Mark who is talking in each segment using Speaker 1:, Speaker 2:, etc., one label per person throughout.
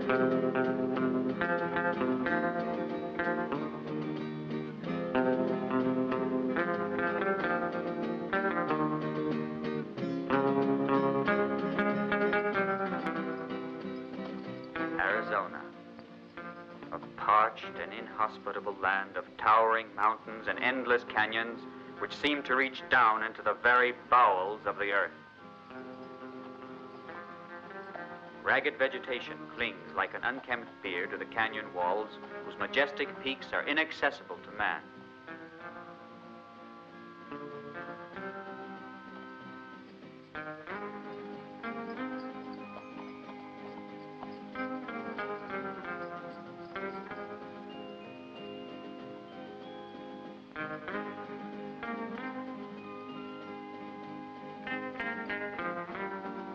Speaker 1: Arizona, a parched and inhospitable land of towering mountains and endless canyons which seem to reach down into the very bowels of the earth. Ragged vegetation clings like an unkempt beard to the canyon walls, whose majestic peaks are inaccessible to man.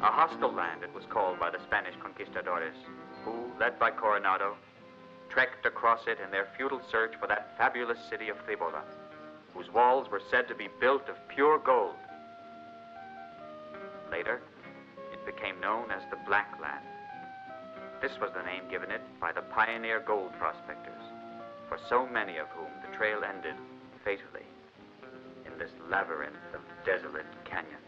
Speaker 1: A hostile land, it was called by the Spanish conquistadores, who, led by Coronado, trekked across it in their futile search for that fabulous city of Cibola, whose walls were said to be built of pure gold. Later, it became known as the Black Land. This was the name given it by the pioneer gold prospectors, for so many of whom the trail ended fatally in this labyrinth of desolate canyons.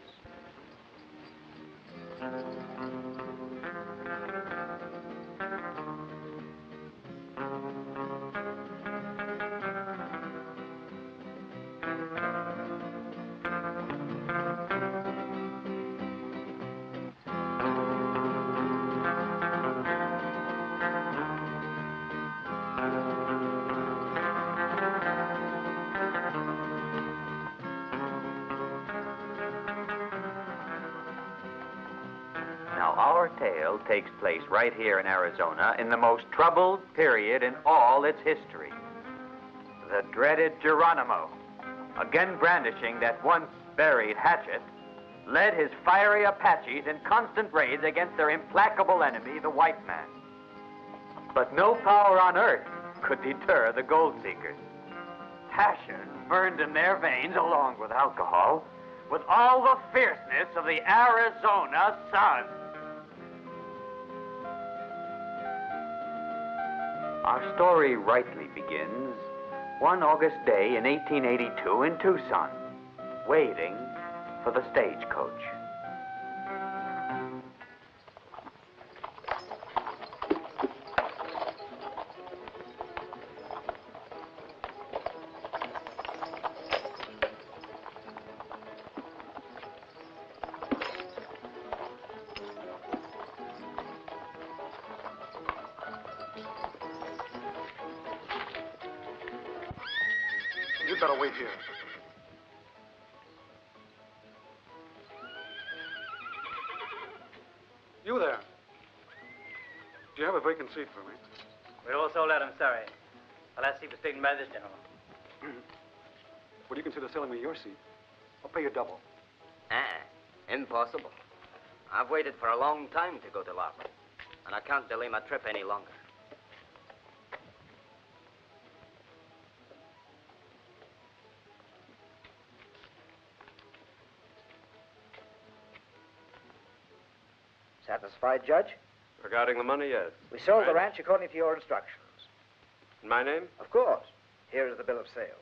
Speaker 1: Our tale takes place right here in Arizona in the most troubled period in all its history. The dreaded Geronimo, again brandishing that once buried hatchet, led his fiery Apaches in constant raids against their implacable enemy, the white man. But no power on earth could deter the gold seekers. Passion burned in their veins along with alcohol, with all the fierceness of the Arizona sun. Our story rightly begins one August day in 1882 in Tucson, waiting for the stagecoach.
Speaker 2: You'd better wait here. You there. Do you have a vacant seat for me?
Speaker 3: We're all sold out, I'm sorry. The last seat was taken by this gentleman.
Speaker 2: Would you consider selling me your seat? I'll pay you double.
Speaker 4: Impossible. I've waited for a long time to go to Lawless, and I can't delay my trip any longer.
Speaker 5: Satisfied, Judge?
Speaker 6: Regarding the money, yes.
Speaker 5: We sold the ranch according to your instructions.
Speaker 6: In my name?
Speaker 5: Of course. Here is the bill of sale.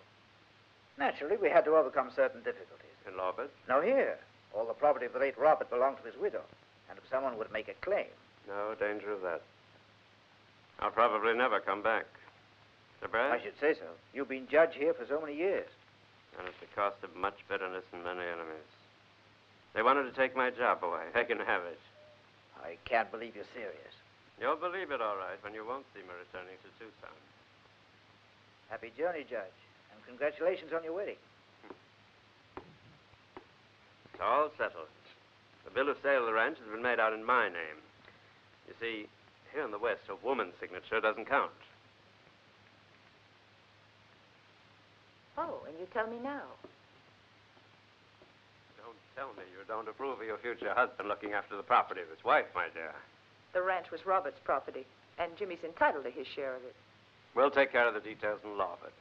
Speaker 5: Naturally, we had to overcome certain difficulties.
Speaker 6: In Robert?
Speaker 5: No, here. All the property of the late Robert belonged to his widow. And if someone would make a claim...
Speaker 6: No danger of that. I'll probably never come back. Sir Brad?
Speaker 5: I should say so. You've been judge here for so many years.
Speaker 6: And at the cost of much bitterness and many enemies. They wanted to take my job away. They can have it.
Speaker 5: I can't believe you're serious.
Speaker 6: You'll believe it all right when you won't see me returning to Tucson.
Speaker 5: Happy journey, Judge. And congratulations on your wedding.
Speaker 6: It's all settled. The bill of sale of the ranch has been made out in my name. You see, here in the West, a woman's signature doesn't count.
Speaker 7: Oh, and you tell me now.
Speaker 6: Don't tell me you don't approve of your future husband looking after the property of his wife, my dear.
Speaker 7: The ranch was Robert's property, and Jimmy's entitled to his share of it.
Speaker 6: We'll take care of the details in law of it,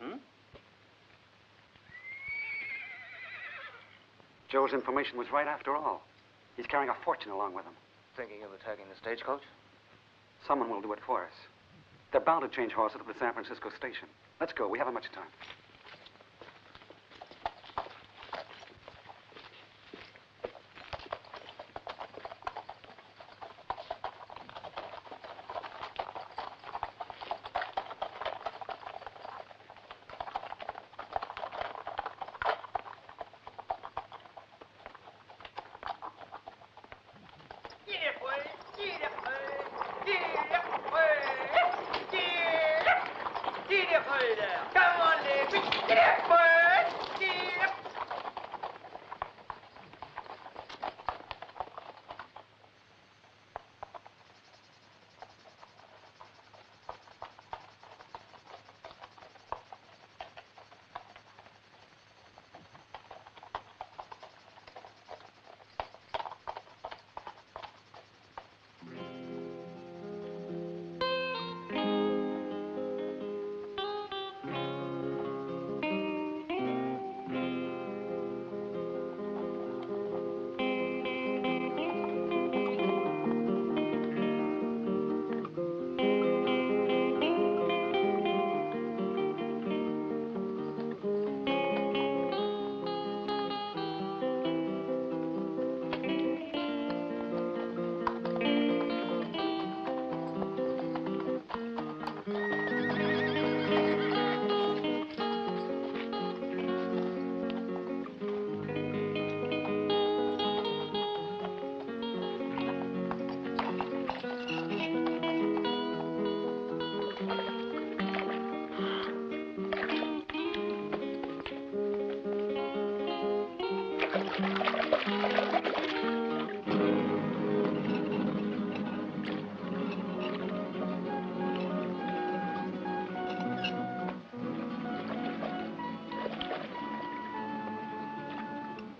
Speaker 2: Joe's information was right after all. He's carrying a fortune along with him.
Speaker 8: Thinking of attacking the stagecoach?
Speaker 2: Someone will do it for us. They're bound to change horses at the San Francisco station. Let's go. We haven't much time.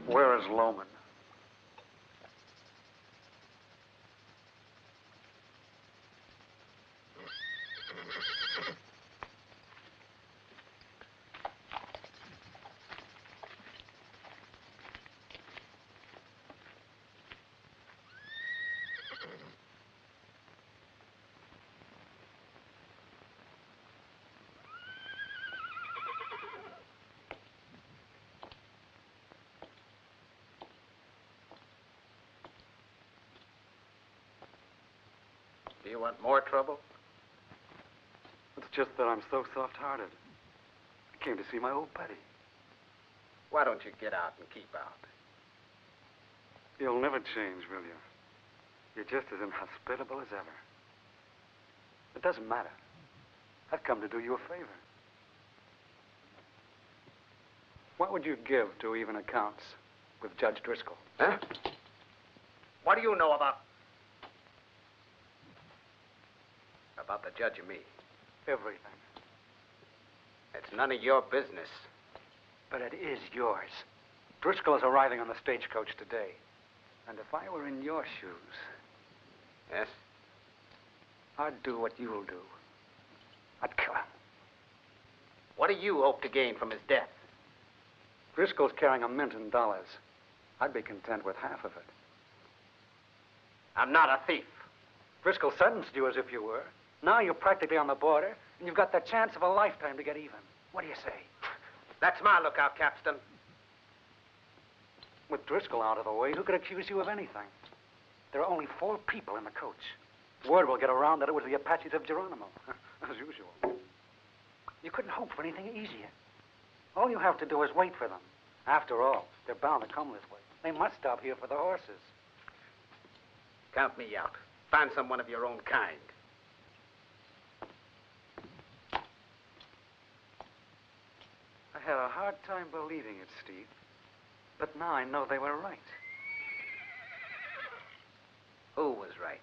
Speaker 2: Where is Loman?
Speaker 4: Do you want more trouble?
Speaker 2: It's just that I'm so soft-hearted. I came to see my old buddy.
Speaker 4: Why don't you get out and keep out?
Speaker 2: You'll never change, will you? You're just as inhospitable as ever. It doesn't matter. I've come to do you a favor. What would you give to even accounts with Judge Driscoll?
Speaker 4: Huh? What do you know about the judge and me?
Speaker 2: Everything.
Speaker 4: It's none of your business.
Speaker 2: But it is yours. Driscoll is arriving on the stagecoach today. And if I were in your shoes...
Speaker 4: Yes?
Speaker 2: I'd do what you'll do. I'd kill him.
Speaker 4: What do you hope to gain from his death?
Speaker 2: Driscoll's carrying $1 million. I'd be content with half of it.
Speaker 4: I'm not a thief.
Speaker 2: Driscoll sentenced you as if you were. Now you're practically on the border, and you've got the chance of a lifetime to get even. What do you say?
Speaker 4: That's my lookout, Capstan.
Speaker 2: With Driscoll out of the way, who could accuse you of anything? There are only 4 people in the coach. Word will get around that it was the Apaches of Geronimo, as usual. You couldn't hope for anything easier. All you have to do is wait for them. After all, they're bound to come this way. They must stop here for the horses.
Speaker 4: Count me out. Find someone of your own kind.
Speaker 2: I had a hard time believing it, Steve. But now I know they were right.
Speaker 4: Who was right?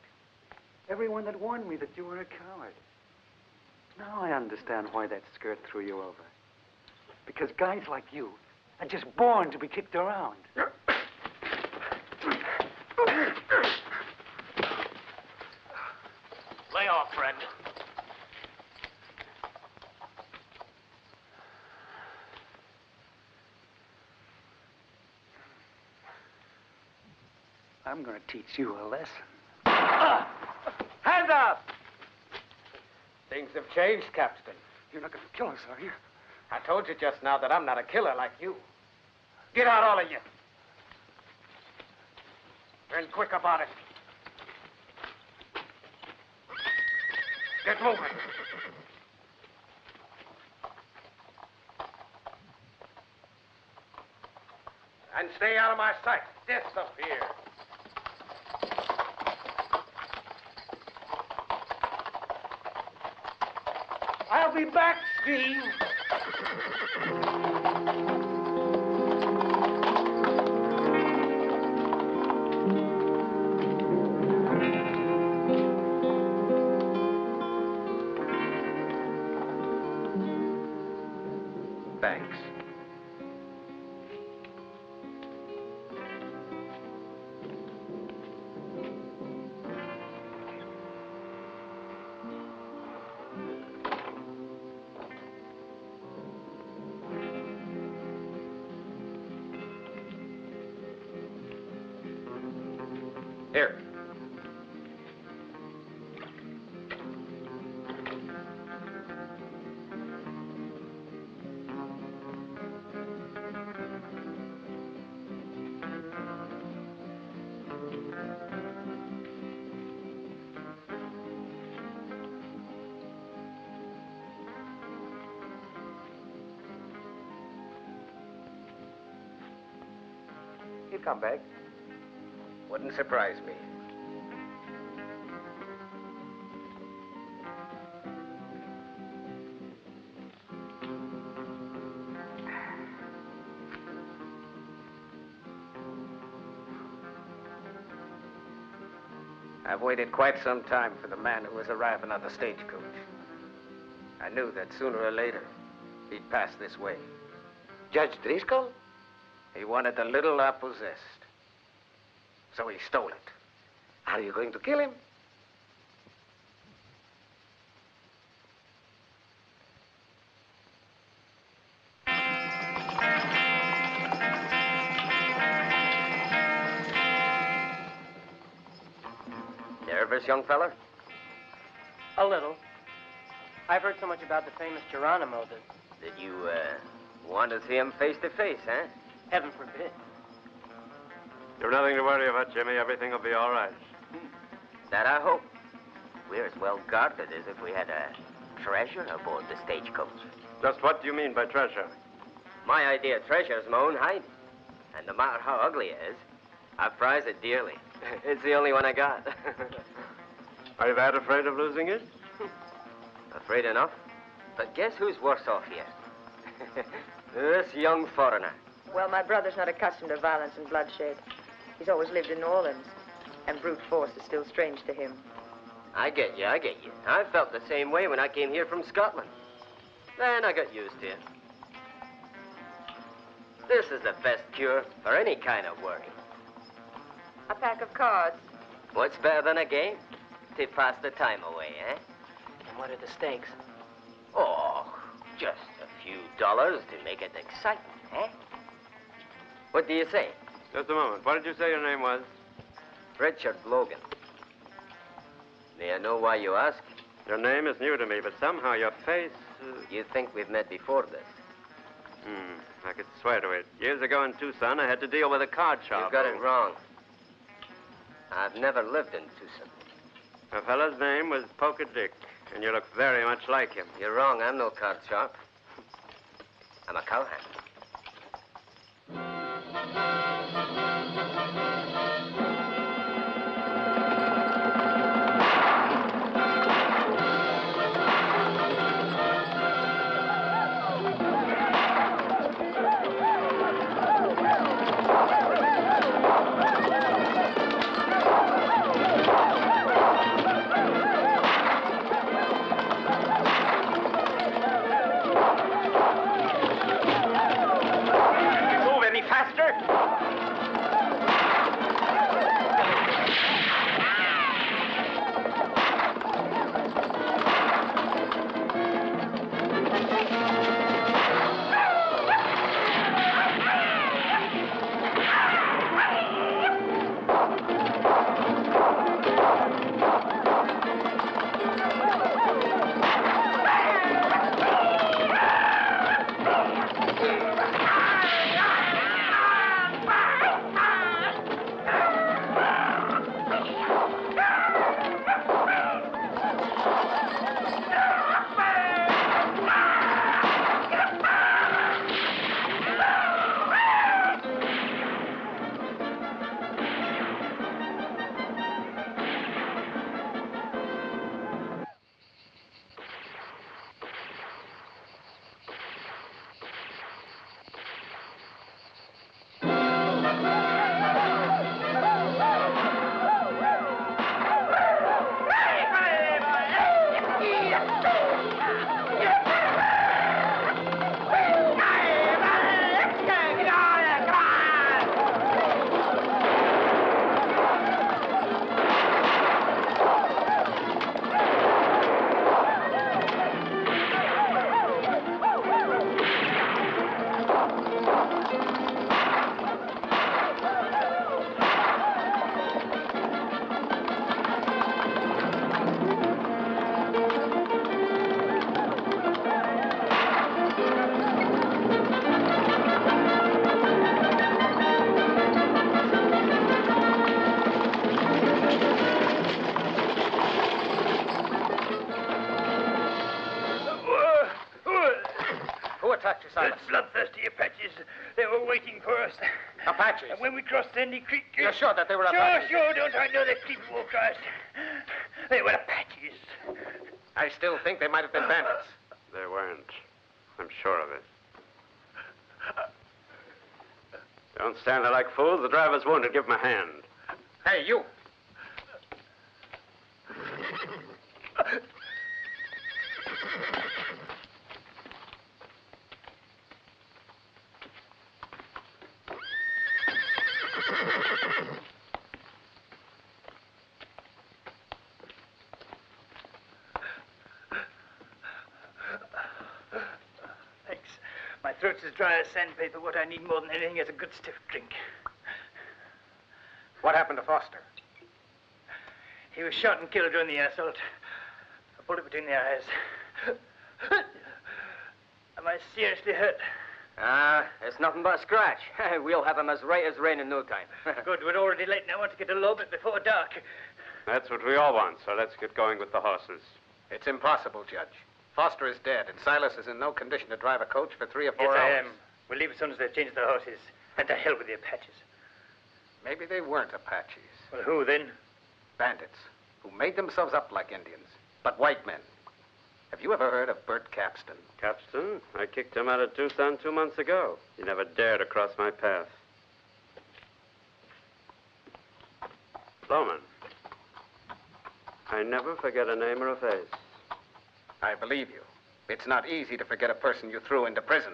Speaker 2: Everyone that warned me that you were a coward. Now I understand why that skirt threw you over. Because guys like you are just born to be kicked around.
Speaker 4: Lay off, friend.
Speaker 2: I'm going to teach you a lesson. Hands up!
Speaker 8: Things have changed, Captain.
Speaker 2: You're not going to kill us, are you?
Speaker 8: I told you just now that I'm not a killer like you. Get out, all of you. And quick about it. Get moving. And stay out of my sight. Disappear. I'll be back, Steve.
Speaker 1: Thanks. Here.
Speaker 5: He'll come back.
Speaker 8: Wouldn't surprise me. I've waited quite some time for the man who was arriving on the stagecoach. I knew that sooner or later, he'd pass this way.
Speaker 5: Judge Driscoll?
Speaker 8: He wanted the little I possessed. So he stole it.
Speaker 5: Are you going to kill him?
Speaker 4: Nervous, young feller?
Speaker 3: A little. I've heard so much about the famous Geronimo that...
Speaker 4: Did you, want to see him face to face, huh?
Speaker 3: Heaven forbid.
Speaker 6: You've nothing to worry about, Jimmy. Everything will be all right.
Speaker 4: That I hope. We're as well guarded as if we had a treasure aboard the stagecoach.
Speaker 6: Just what do you mean by treasure?
Speaker 4: My idea of treasure's my own hide. And no matter how ugly it is, I prize it dearly. It's the only one I got.
Speaker 6: Are you that afraid of losing it?
Speaker 4: Afraid enough. But guess who's worse off here? This young foreigner.
Speaker 7: Well, my brother's not accustomed to violence and bloodshed. He's always lived in New Orleans, and brute force is still strange to him.
Speaker 4: I get you. I felt the same way when I came here from Scotland. Then I got used to it. This is the best cure for any kind of worry.
Speaker 7: A pack of cards.
Speaker 4: What's better than a game? To pass the time away, eh?
Speaker 3: And what are the stakes?
Speaker 4: Oh, just a few dollars to make it exciting, eh? What do you say?
Speaker 6: Just a moment. What did you say your name was?
Speaker 4: Richard Logan. May I know why you ask?
Speaker 6: Your name is new to me, but somehow your face...
Speaker 4: You think we've met before this?
Speaker 6: I could swear to it. Years ago in Tucson, I had to deal with a card shop.
Speaker 4: You got it wrong. I've never lived in Tucson.
Speaker 6: A fellow's name was Poker Dick, and you look very much like him.
Speaker 4: You're wrong. I'm no card sharp. I'm a cowhand.
Speaker 8: attacked you, Silas?
Speaker 5: Those bloodthirsty Apaches. They were waiting for us.
Speaker 8: Apaches?
Speaker 5: And when we crossed Sandy Creek...
Speaker 8: You're sure that they were Apaches?
Speaker 5: Sure, don't I know their creepy war cries? They were Apaches.
Speaker 8: I still think they might have been bandits.
Speaker 6: They weren't. I'm sure of it. Don't stand there like fools. The driver's wounded. Give him a hand.
Speaker 8: Hey, you!
Speaker 5: Thanks. My throat's as dry as sandpaper. What I need more than anything is a good stiff drink.
Speaker 8: What happened to Foster?
Speaker 5: He was shot and killed during the assault. A bullet between the eyes. Am I seriously hurt?
Speaker 4: It's nothing but a scratch. We'll have him as right as rain in no time.
Speaker 5: Good, we're already late and I want to get to Lobet before dark.
Speaker 6: That's what we all want, so let's get going with the horses.
Speaker 8: It's impossible, Judge. Foster is dead, and Silas is in no condition to drive a coach for 3 or 4
Speaker 5: Yes,
Speaker 8: hours.
Speaker 5: I am. We'll leave as soon as they've changed their horses. And to hell with the Apaches.
Speaker 8: Maybe they weren't Apaches.
Speaker 5: Well, who then?
Speaker 8: Bandits, who made themselves up like Indians, but white men. Have you ever heard of Bert Capstan?
Speaker 6: Capstan? I kicked him out of Tucson 2 months ago. He never dared to cross my path. Sloman, I never forget a name or a face.
Speaker 8: I believe you. It's not easy to forget a person you threw into prison.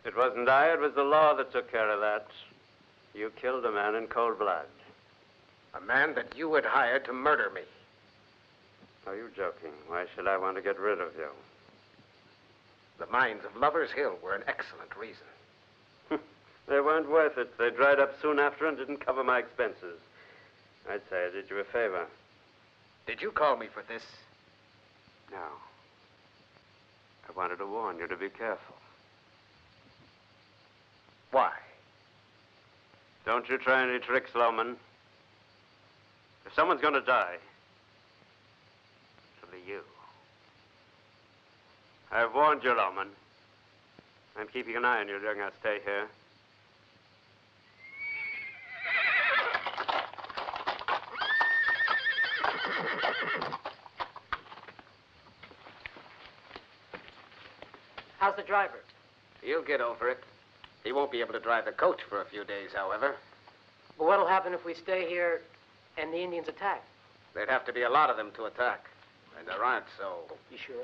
Speaker 6: It wasn't I, it was the law that took care of that. You killed a man in cold blood.
Speaker 8: A man that you had hired to murder me.
Speaker 6: Are you joking? Why should I want to get rid of you?
Speaker 8: The mines of Lover's Hill were an excellent reason.
Speaker 6: They weren't worth it. They dried up soon after and didn't cover my expenses. I'd say I did you a favor.
Speaker 8: Did you call me for this?
Speaker 6: No. I wanted to warn you to be careful.
Speaker 8: Why?
Speaker 6: Don't you try any tricks, Loman. If someone's going to die, it'll be you. I've warned you, Loman. I'm keeping an eye on you during our stay here.
Speaker 3: How's the driver?
Speaker 8: He'll get over it. He won't be able to drive the coach for a few days, however.
Speaker 3: Well, what'll happen if we stay here and the Indians attack?
Speaker 8: There'd have to be a lot of them to attack. And there aren't, so...
Speaker 3: You sure?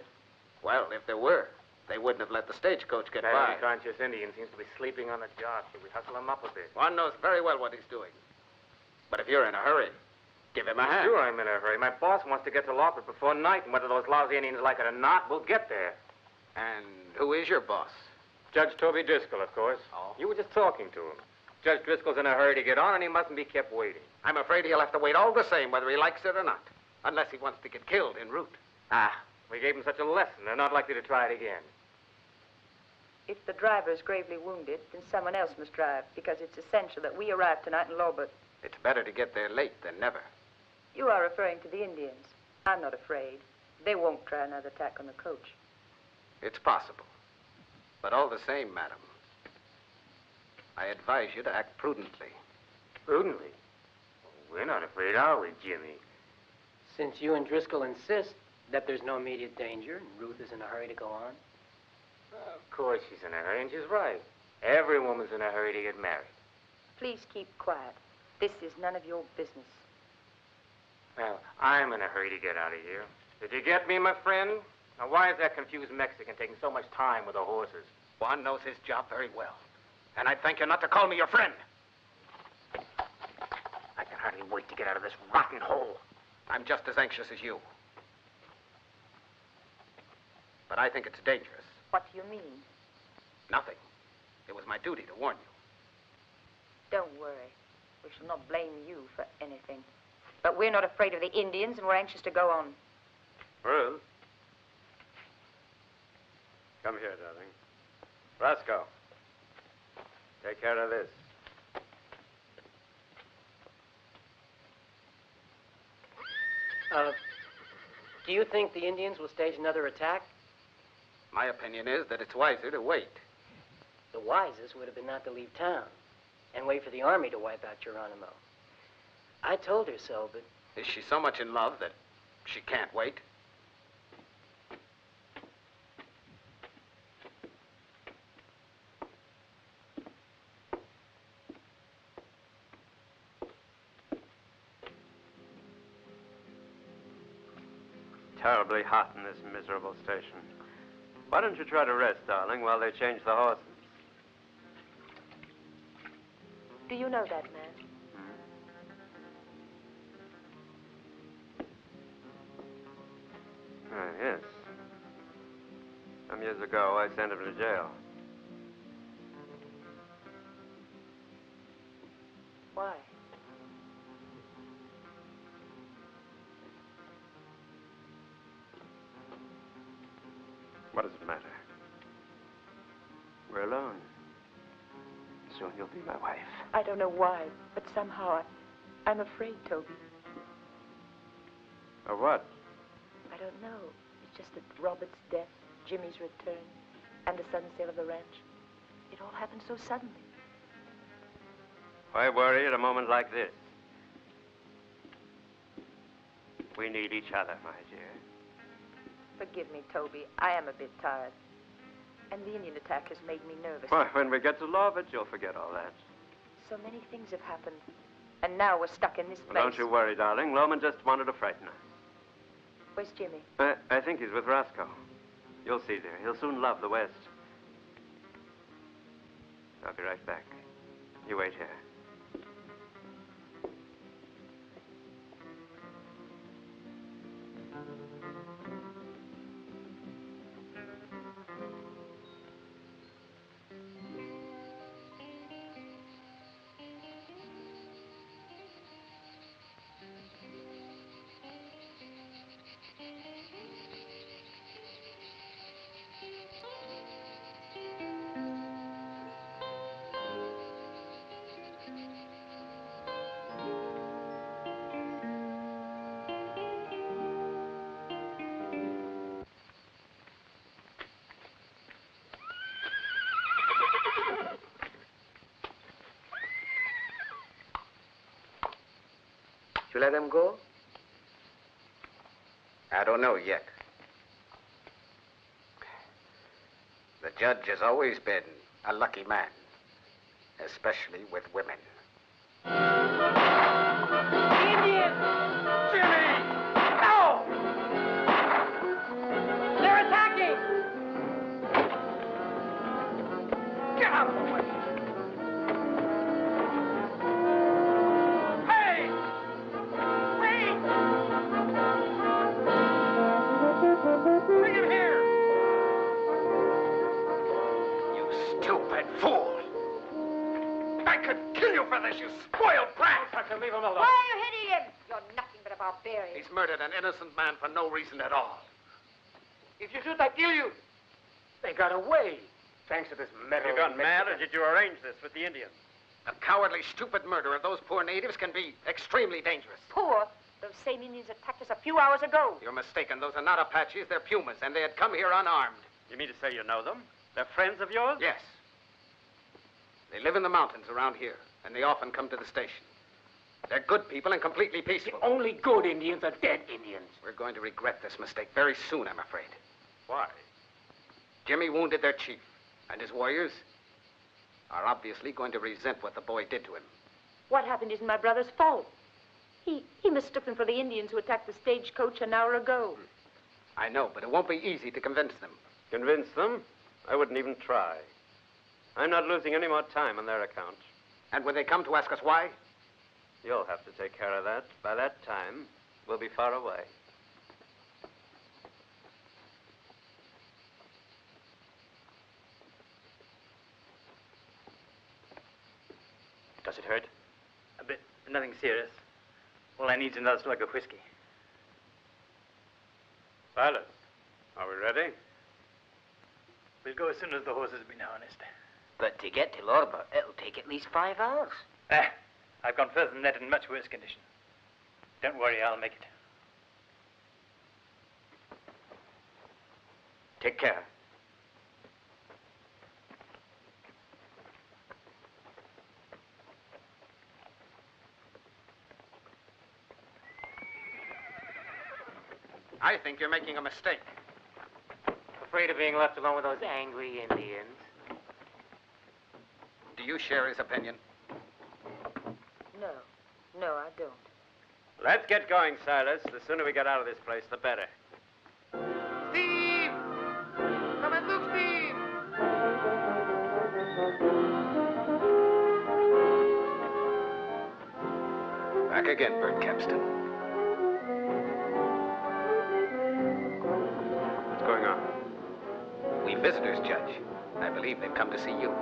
Speaker 8: Well, if there were, they wouldn't have let the stagecoach get
Speaker 9: That
Speaker 8: by.
Speaker 9: unconscious Indian seems to be sleeping on the job. Should we hustle him up a bit?
Speaker 8: One knows very well what he's doing. But if you're in a hurry, give him a hand.
Speaker 9: Sure, I'm in a hurry. My boss wants to get to Lawford before night, and whether those lousy Indians like it or not, we'll get there.
Speaker 8: And who is your boss?
Speaker 9: Judge Toby Driscoll, of course.
Speaker 8: Oh?
Speaker 9: You were just talking to him. Judge Driscoll's in a hurry to get on, and he mustn't be kept waiting.
Speaker 8: I'm afraid he'll have to wait all the same, whether he likes it or not. Unless he wants to get killed en route.
Speaker 9: We gave him such a lesson, they're not likely to try it again.
Speaker 7: If the driver is gravely wounded, then someone else must drive, because it's essential that we arrive tonight in Lawbert.
Speaker 8: It's better to get there late than never.
Speaker 7: You are referring to the Indians. I'm not afraid. They won't try another attack on the coach.
Speaker 8: It's possible. But all the same, madam, I advise you to act prudently.
Speaker 9: Prudently? We're not afraid, are we, Jimmy?
Speaker 3: Since you and Driscoll insist that there's no immediate danger and Ruth is in a hurry to go on.
Speaker 9: Of course she's in a hurry, and she's right. Every woman's in a hurry to get married.
Speaker 7: Please keep quiet. This is none of your business.
Speaker 9: Well, I'm in a hurry to get out of here. Did you get me, my friend? Now, why is that confused Mexican taking so much time with the horses?
Speaker 8: Juan knows his job very well. And I'd thank you not to call me your friend.
Speaker 5: I can hardly wait to get out of this rotten hole.
Speaker 8: I'm just as anxious as you. But I think it's dangerous.
Speaker 7: What do you mean?
Speaker 8: Nothing. It was my duty to warn you.
Speaker 7: Don't worry. We shall not blame you for anything. But we're not afraid of the Indians, and we're anxious to go on.
Speaker 6: Ruth? Come here, darling. Roscoe. Take care of this.
Speaker 3: Do you think the Indians will stage another attack?
Speaker 8: My opinion is that it's wiser to wait.
Speaker 3: The wisest would have been not to leave town and wait for the army to wipe out Geronimo. I told her so, but...
Speaker 8: Is she so much in love that she can't wait?
Speaker 6: Terribly hot in this miserable station. Why don't you try to rest, darling, while they change the horses?
Speaker 7: Do you know that man?
Speaker 6: Yes. Some years ago, I sent him to jail.
Speaker 7: Why?
Speaker 6: What does it matter? We're alone. Soon you'll be my wife.
Speaker 7: I don't know why, but somehow I'm afraid, Toby.
Speaker 6: Of what?
Speaker 7: I don't know. It's just that Robert's death, Jimmy's return, and the sudden sale of the ranch. It all happened so suddenly.
Speaker 6: Why worry at a moment like this? We need each other, my dear.
Speaker 7: Forgive me, Toby. I am a bit tired. And the Indian attack has made me nervous.
Speaker 6: Why, when we get to Lawbert, you'll forget all that.
Speaker 7: So many things have happened. And now we're stuck in this place.
Speaker 6: Well, don't you worry, darling. Loman just wanted to frighten us.
Speaker 7: Where's Jimmy?
Speaker 6: I think he's with Roscoe. You'll see, dear. He'll soon love the West. I'll be right back. You wait here.
Speaker 4: You let them go?
Speaker 8: I don't know yet. The judge has always been a lucky man, especially with women.
Speaker 3: Indian! Jimmy! No! They're attacking! Get out of the way! Hey! Wait! Bring him here!
Speaker 8: You stupid fool! I could kill you for this, you spoiled brat!
Speaker 9: Tucker, leave him alone.
Speaker 7: Why are you hitting him? You're nothing but a barbarian.
Speaker 8: He's murdered an innocent man for no reason at all.
Speaker 9: If you shoot, I kill you. They got away. Thanks to this metal.
Speaker 6: You got mad, or did you arrange this with the Indians?
Speaker 8: The cowardly, stupid murder of those poor natives can be extremely dangerous.
Speaker 7: Poor? Those same Indians attacked us a few hours ago.
Speaker 8: You're mistaken. Those are not Apaches. They're Pumas, and they had come here unarmed.
Speaker 6: You mean to say you know them? They're friends of yours?
Speaker 8: Yes. They live in the mountains around here, and they often come to the station. They're good people and completely peaceful.
Speaker 9: The only good Indians are dead Indians.
Speaker 8: We're going to regret this mistake very soon, I'm afraid.
Speaker 6: Why?
Speaker 8: Jimmy wounded their chief, and his warriors are obviously going to resent what the boy did to him.
Speaker 7: What happened isn't my brother's fault. He mistook them for the Indians who attacked the stagecoach an hour ago.
Speaker 8: I know, but it won't be easy to convince them.
Speaker 6: Convince them? I wouldn't even try. I'm not losing any more time on their account.
Speaker 8: And when they come to ask us why,
Speaker 6: You'll have to take care of that. By that time, we'll be far away.
Speaker 5: Does it hurt? A bit, but nothing serious. All I need is another slug of whiskey.
Speaker 6: Silas, are we ready?
Speaker 5: We'll go as soon as the horses have been harnessed.
Speaker 4: But to get to Lorber, it'll take at least 5 hours.
Speaker 5: I've gone further than that in much worse condition. Don't worry, I'll make it.
Speaker 8: take care. I think you're making a mistake.
Speaker 9: Afraid of being left alone with those angry Indians?
Speaker 8: Do you share his opinion?
Speaker 7: No. No, I don't.
Speaker 6: Let's get going, Silas. The sooner we get out of this place, the better.
Speaker 9: Steve! Come and look, Steve!
Speaker 8: Back again, Bert Capstan.
Speaker 6: What's going on?
Speaker 8: We visitors, Judge. I believe they've come to see you.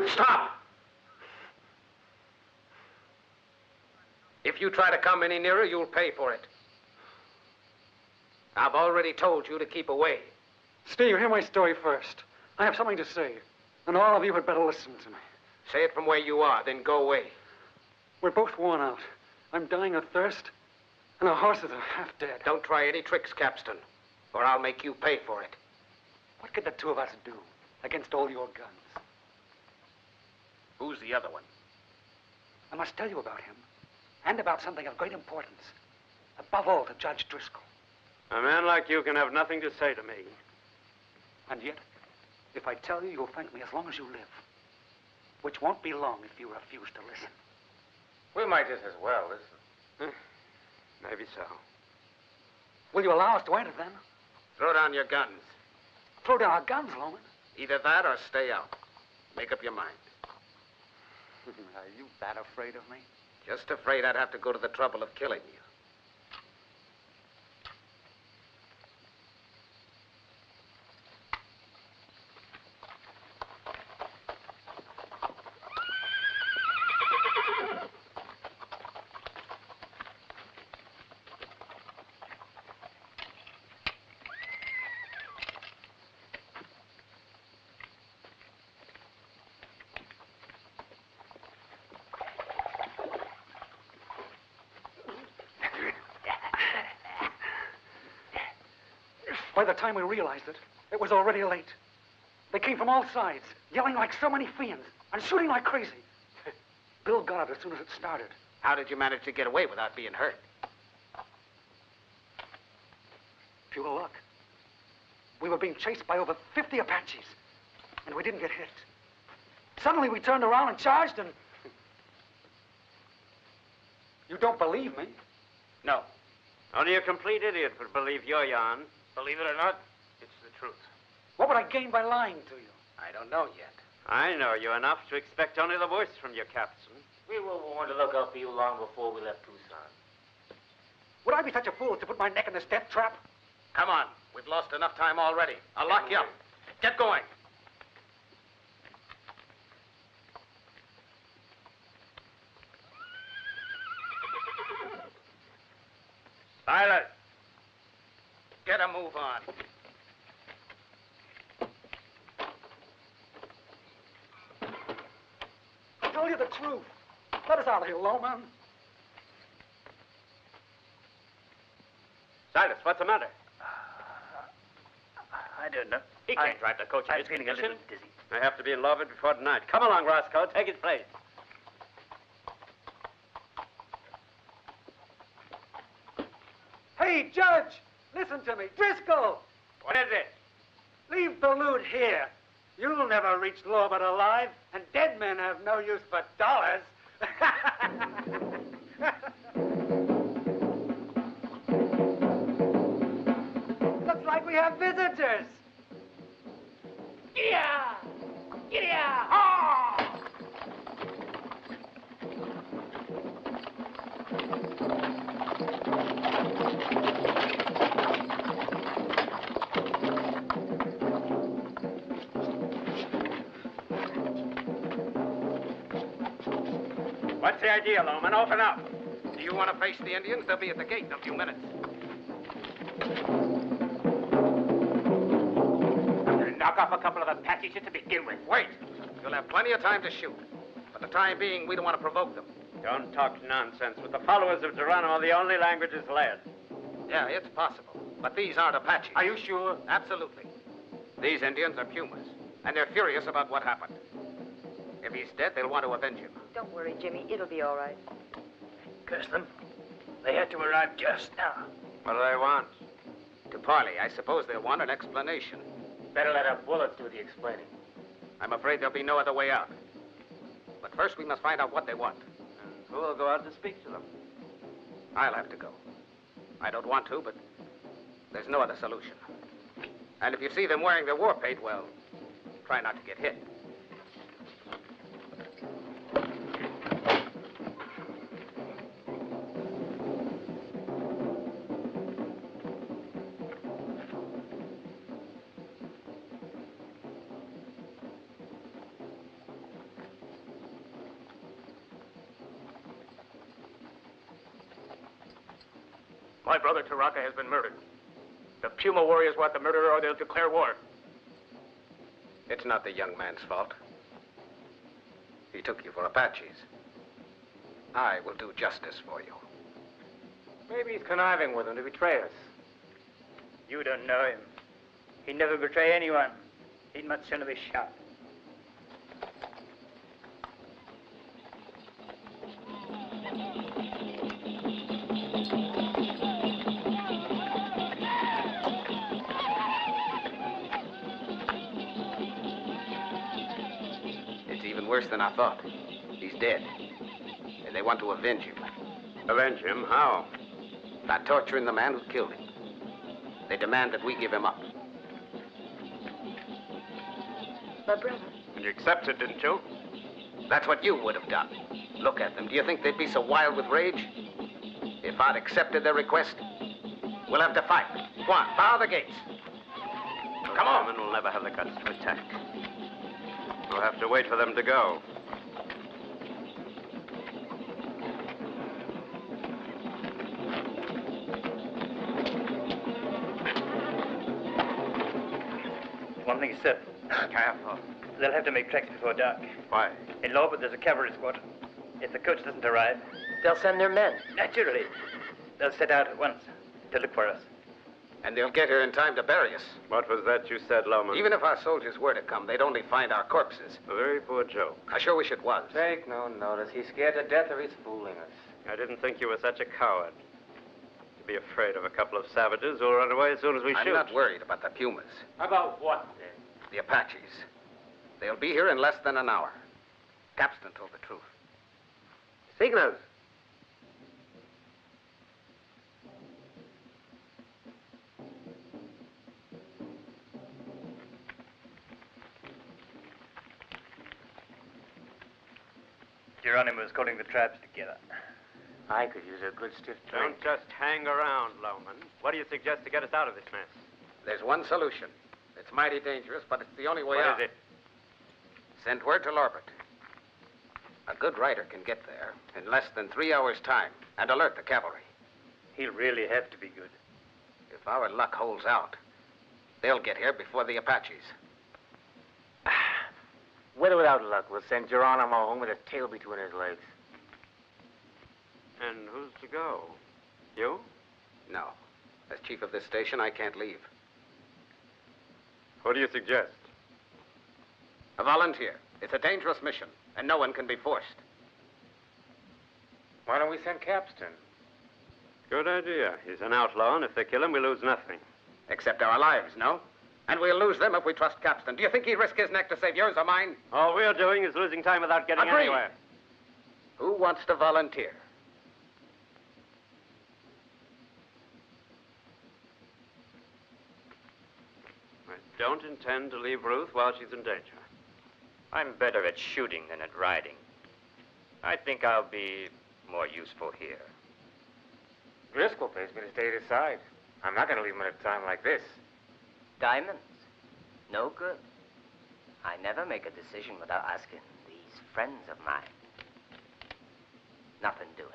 Speaker 8: Stop! If you try to come any nearer, you'll pay for it. I've already told you to keep away.
Speaker 2: Steve, hear my story first. I have something to say, and all of you had better listen to me.
Speaker 8: Say it from where you are, then go away.
Speaker 2: We're both worn out. I'm dying of thirst, and our horses are half dead.
Speaker 8: Don't try any tricks, Capstan, or I'll make you pay for it.
Speaker 2: What could the two of us do against all your guns?
Speaker 8: Who's the other one?
Speaker 2: I must tell you about him, and about something of great importance. Above all, to Judge Driscoll.
Speaker 6: A man like you can have nothing to say to me.
Speaker 2: And yet, if I tell you, you'll thank me as long as you live. Which won't be long if you refuse to listen.
Speaker 9: We might just as well listen.
Speaker 6: Maybe so.
Speaker 2: Will you allow us to enter, then?
Speaker 8: Throw down your guns.
Speaker 2: Throw down our guns, Loman.
Speaker 8: Either that or stay out. Make up your mind.
Speaker 2: Are you that afraid of me?
Speaker 8: Just afraid I'd have to go to the trouble of killing you.
Speaker 2: By the time we realized it, it was already late. They came from all sides, yelling like so many fiends, and shooting like crazy. Bill got it as soon as it started.
Speaker 8: How did you manage to get away without being hurt?
Speaker 2: Pure luck. We were being chased by over 50 Apaches, and we didn't get hit. Suddenly we turned around and charged, and... You don't believe me?
Speaker 8: No.
Speaker 6: Only a complete idiot would believe your yarn.
Speaker 9: Believe it or not, it's the truth.
Speaker 2: What would I gain by lying to you?
Speaker 8: I don't know yet.
Speaker 6: I know you enough to expect only the worst from your captain.
Speaker 9: We were warned to look out for you long before we left Tucson.
Speaker 2: Would I be such a fool as to put my neck in this death trap?
Speaker 8: Come on. We've lost enough time already. I'll lock you up. Get going.
Speaker 6: Silas!
Speaker 8: Get a move on.
Speaker 2: I'll tell you the truth. Let us out of here, Loman.
Speaker 6: Silas, what's the matter?
Speaker 5: I don't know.
Speaker 6: He can't drive the coach in
Speaker 5: I'm
Speaker 6: his
Speaker 5: feeling a
Speaker 6: condition.
Speaker 5: little dizzy.
Speaker 6: I have to be in love with it before tonight. Come along, Roscoe. Take his place.
Speaker 2: Hey, Judge! Listen to me. Driscoll!
Speaker 6: What is it?
Speaker 2: Leave the loot here. You'll never reach Lawbert alive, and dead men have no use for dollars. Looks like we have visitors. Giddy-ya! Giddy-ya! Haw!
Speaker 6: What's the idea, Loman? Open up.
Speaker 8: Do you want to face the Indians? They'll be at the gate in a few minutes.
Speaker 9: I'm going to knock off a couple of Apaches just to begin with.
Speaker 8: Wait. You'll have plenty of time to shoot. For the time being, we don't want to provoke them.
Speaker 6: Don't talk nonsense. With the followers of Geronimo, the only language is lead.
Speaker 8: Yeah, it's possible. But these aren't Apaches.
Speaker 9: Are you sure?
Speaker 8: Absolutely. These Indians are Pumas, and they're furious about what happened. If he's dead, they'll want to avenge him.
Speaker 7: Don't worry, Jimmy. It'll be all right.
Speaker 5: Curse them. They had to arrive just now.
Speaker 6: What do they want?
Speaker 8: To parley, I suppose they'll want an explanation.
Speaker 9: Better let our bullets do the explaining.
Speaker 8: I'm afraid there'll be no other way out. But first we must find out what they want.
Speaker 6: And who will go out to speak to them?
Speaker 8: I'll have to go. I don't want to, but there's no other solution. And if you see them wearing their war paint, well, try not to get hit.
Speaker 9: My brother Taraka has been murdered. The Puma warriors want the murderer or they'll declare war.
Speaker 8: It's not the young man's fault. He took you for Apaches. I will do justice for you.
Speaker 9: Maybe he's conniving with them to betray us.
Speaker 5: You don't know him. He'd never betray anyone. He'd much sooner be shot.
Speaker 8: Worse than I thought. He's dead. And they want to avenge him.
Speaker 6: Avenge him? How?
Speaker 8: By torturing the man who killed him. They demand that we give him up.
Speaker 7: My brother.
Speaker 6: And you accepted, didn't you?
Speaker 8: That's what you would have done. Look at them. Do you think they'd be so wild with rage? If I'd accepted their request, we'll have to fight. Go on, bar the gates.
Speaker 6: Come on. The men will never have the guts to attack. We'll have to wait for them to go.
Speaker 5: One thing is certain.
Speaker 6: Careful.
Speaker 5: They'll have to make tracks before dark.
Speaker 6: Why?
Speaker 5: In Lawbert, there's a cavalry squad. If the coach doesn't arrive,
Speaker 3: They'll send their men.
Speaker 5: naturally, they'll set out at once to look for us.
Speaker 8: And they'll get here in time to bury us.
Speaker 6: What was that you said, Loman?
Speaker 8: Even if our soldiers were to come, they'd only find our corpses.
Speaker 6: A very poor joke.
Speaker 8: I sure wish it was.
Speaker 9: Take no notice. He's scared to death or he's fooling us.
Speaker 6: I didn't think you were such a coward. To be afraid of a couple of savages who'll run away as soon as we
Speaker 8: I'm
Speaker 6: shoot.
Speaker 8: not worried about the Pumas.
Speaker 9: About what, then?
Speaker 8: The Apaches. They'll be here in less than an hour. Capstan told the truth.
Speaker 4: Signals.
Speaker 5: Geronimo's calling the tribes together.
Speaker 9: I could use a good stiff drink.
Speaker 6: Don't just hang around, Loman. What do you suggest to get us out of this mess?
Speaker 8: There's one solution. It's mighty dangerous, but it's the only way out.
Speaker 6: What is it?
Speaker 8: Send word to Lawbert. A good rider can get there in less than 3 hours' time and alert the cavalry.
Speaker 5: He'll really have to be good.
Speaker 8: If our luck holds out, they'll get here before the Apaches.
Speaker 9: With or without luck, we'll send Geronimo home with his tail between his legs.
Speaker 6: And who's to go? You?
Speaker 8: No. As chief of this station, I can't leave.
Speaker 6: What do you suggest?
Speaker 8: A volunteer. It's a dangerous mission, and no one can be forced.
Speaker 9: Why don't we send Capstan?
Speaker 6: Good idea. He's an outlaw, and if they kill him, we lose nothing.
Speaker 8: Except our lives, no? And we'll lose them if we trust Capstan. Do you think he'd risk his neck to save yours or mine?
Speaker 6: All we're doing is losing time without getting
Speaker 8: Agreed.
Speaker 6: anywhere.
Speaker 8: Who wants to volunteer?
Speaker 6: I don't intend to leave Ruth while she's in danger.
Speaker 10: I'm better at shooting than at riding. I think I'll be more useful here.
Speaker 9: Driscoll pays me to stay at his side. I'm not going to leave him at a time like this.
Speaker 3: Diamonds. No good. I never make a decision without asking these friends of mine. Nothing doing.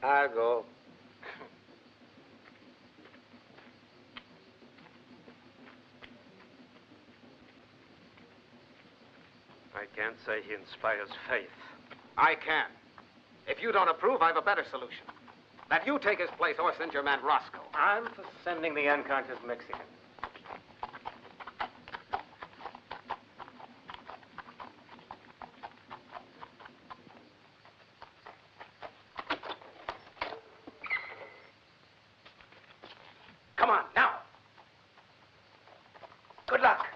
Speaker 8: I'll go.
Speaker 6: I can't say he inspires faith.
Speaker 8: I can. If you don't approve, I have a better solution. That you take his place or send your man Roscoe.
Speaker 9: I'm for sending the unconscious Mexican.
Speaker 8: on, now. Good luck.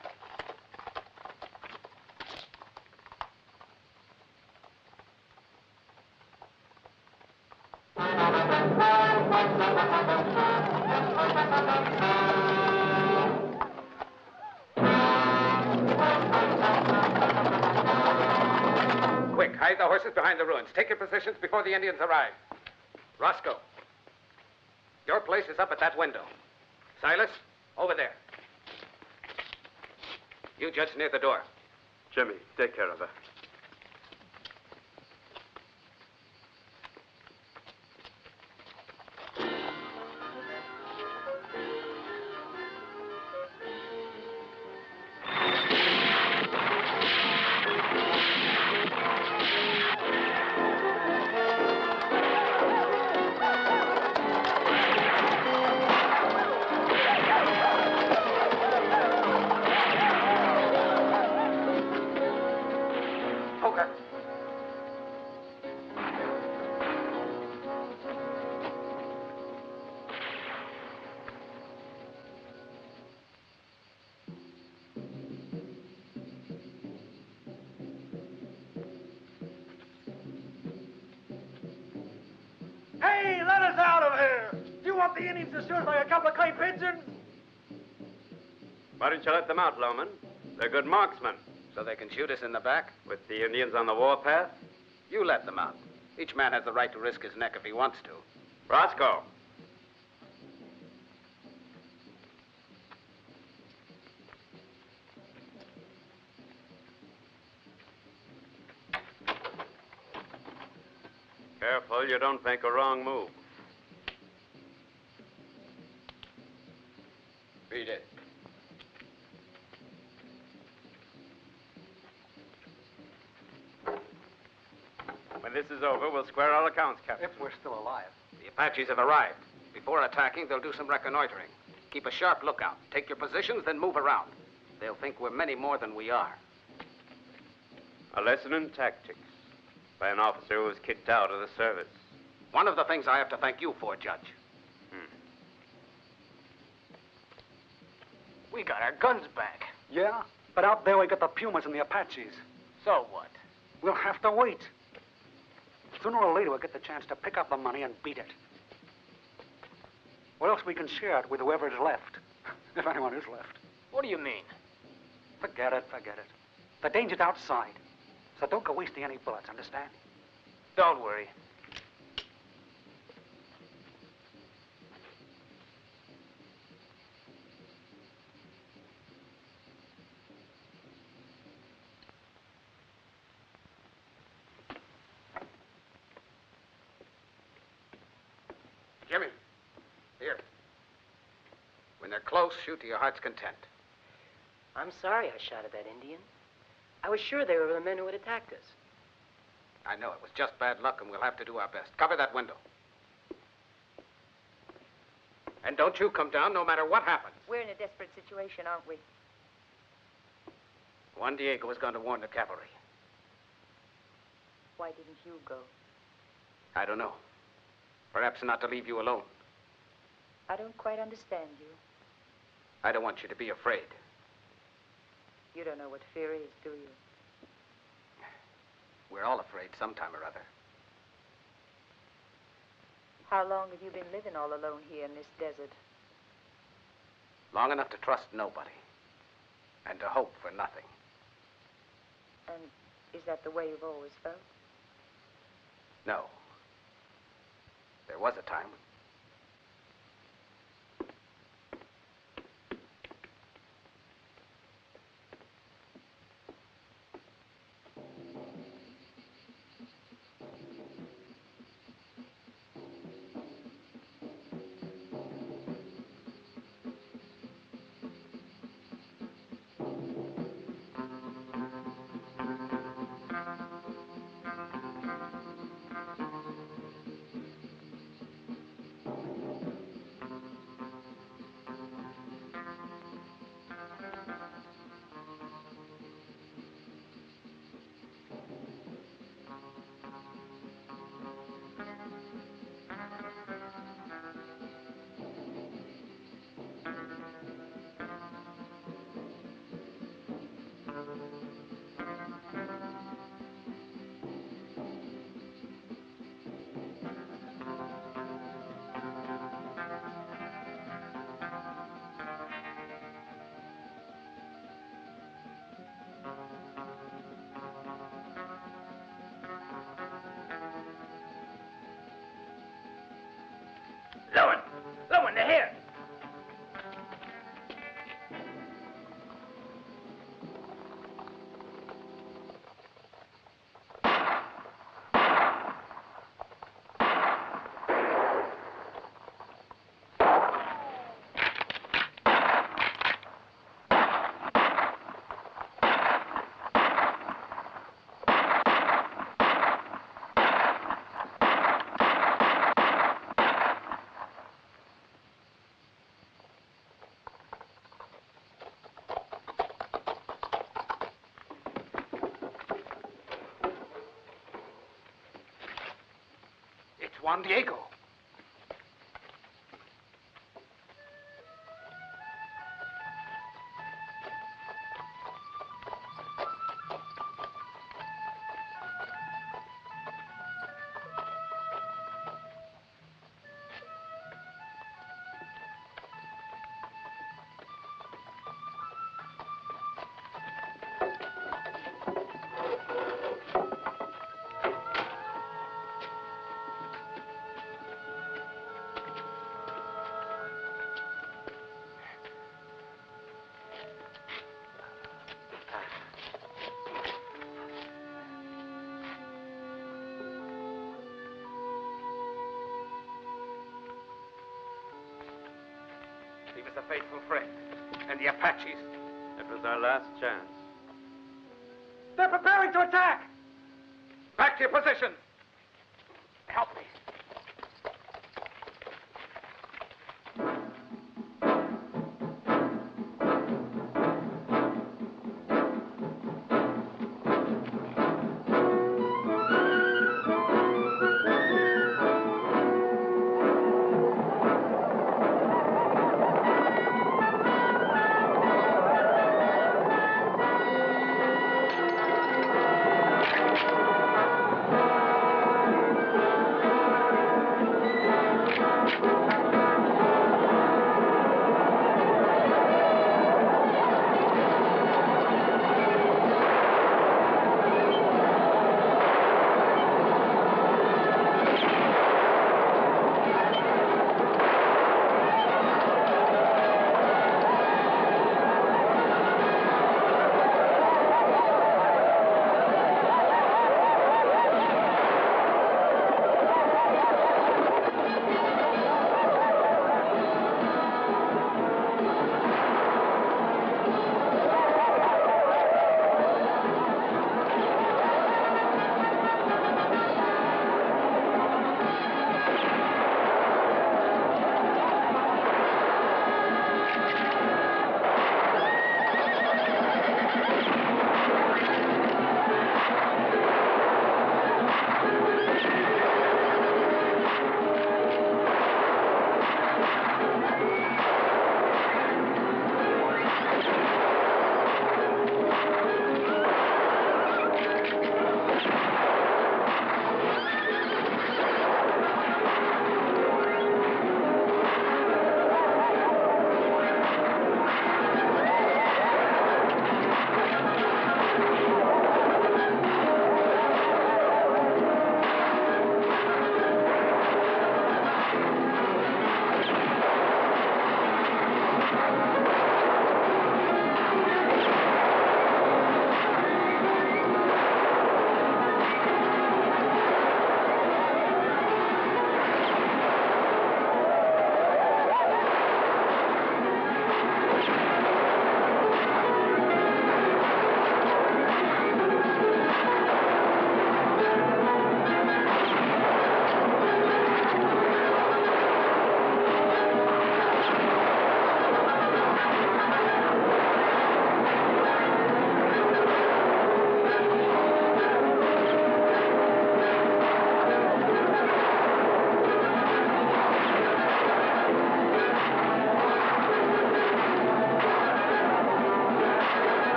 Speaker 8: Quick, hide the horses behind the ruins. Take your positions before the Indians arrive. Roscoe, your place is up at that window. Silas, over there. You, Judge, near the door.
Speaker 6: Jimmy, take care of her.
Speaker 2: Hey, let us out of here! Do you want the Indians to shoot us like a couple of clay pigeons?
Speaker 6: Why don't you let them out, Loman? They're good marksmen.
Speaker 8: So they can shoot us in the back?
Speaker 6: With the Indians on the warpath?
Speaker 8: You let them out. Each man has the right to risk his neck if he wants to.
Speaker 6: Roscoe. Careful you don't make a wrong move.
Speaker 8: Beat it.
Speaker 6: When this is over, we'll square all accounts, Captain.
Speaker 2: If we're still alive.
Speaker 8: The Apaches have arrived. Before attacking, they'll do some reconnoitering. Keep a sharp lookout. Take your positions, then move around. They'll think we're many more than we are.
Speaker 6: A lesson in tactics by an officer who was kicked out of the service.
Speaker 8: One of the things I have to thank you for, Judge.
Speaker 9: We got our guns back.
Speaker 2: Yeah? But out there we got the Pumas and the Apaches.
Speaker 9: So what?
Speaker 2: We'll have to wait. Sooner or later we'll get the chance to pick up the money and beat it. Or else we can share it with whoever is left. If anyone is left.
Speaker 9: What do you mean?
Speaker 2: Forget it, forget it. The danger's outside. So don't go wasting any bullets, understand?
Speaker 9: Don't worry.
Speaker 8: Jimmy, here. When they're close, shoot to your heart's content.
Speaker 3: I'm sorry I shot at that Indian. I was sure they were the men who had attacked us.
Speaker 8: I know it was just bad luck, and we'll have to do our best. Cover that window. And don't you come down no matter what happens.
Speaker 7: We're in a desperate situation, aren't we?
Speaker 8: Juan Diego is going to warn the cavalry.
Speaker 7: Why didn't you go?
Speaker 8: I don't know. Perhaps not to leave you alone.
Speaker 7: I don't quite understand you.
Speaker 8: I don't want you to be afraid.
Speaker 7: You don't know what fear is, do you?
Speaker 8: We're all afraid sometime or other.
Speaker 7: How long have you been living all alone here in this desert?
Speaker 8: Long enough to trust nobody. And to hope for nothing.
Speaker 7: And is that the way you've always felt?
Speaker 8: No. There was a time.
Speaker 11: Lowen! Lowen, they're here!
Speaker 2: Juan Diego.
Speaker 8: He was a faithful friend. And the Apaches?
Speaker 6: It was our last chance.
Speaker 2: They're preparing to attack!
Speaker 8: Back to your position!
Speaker 2: Help me.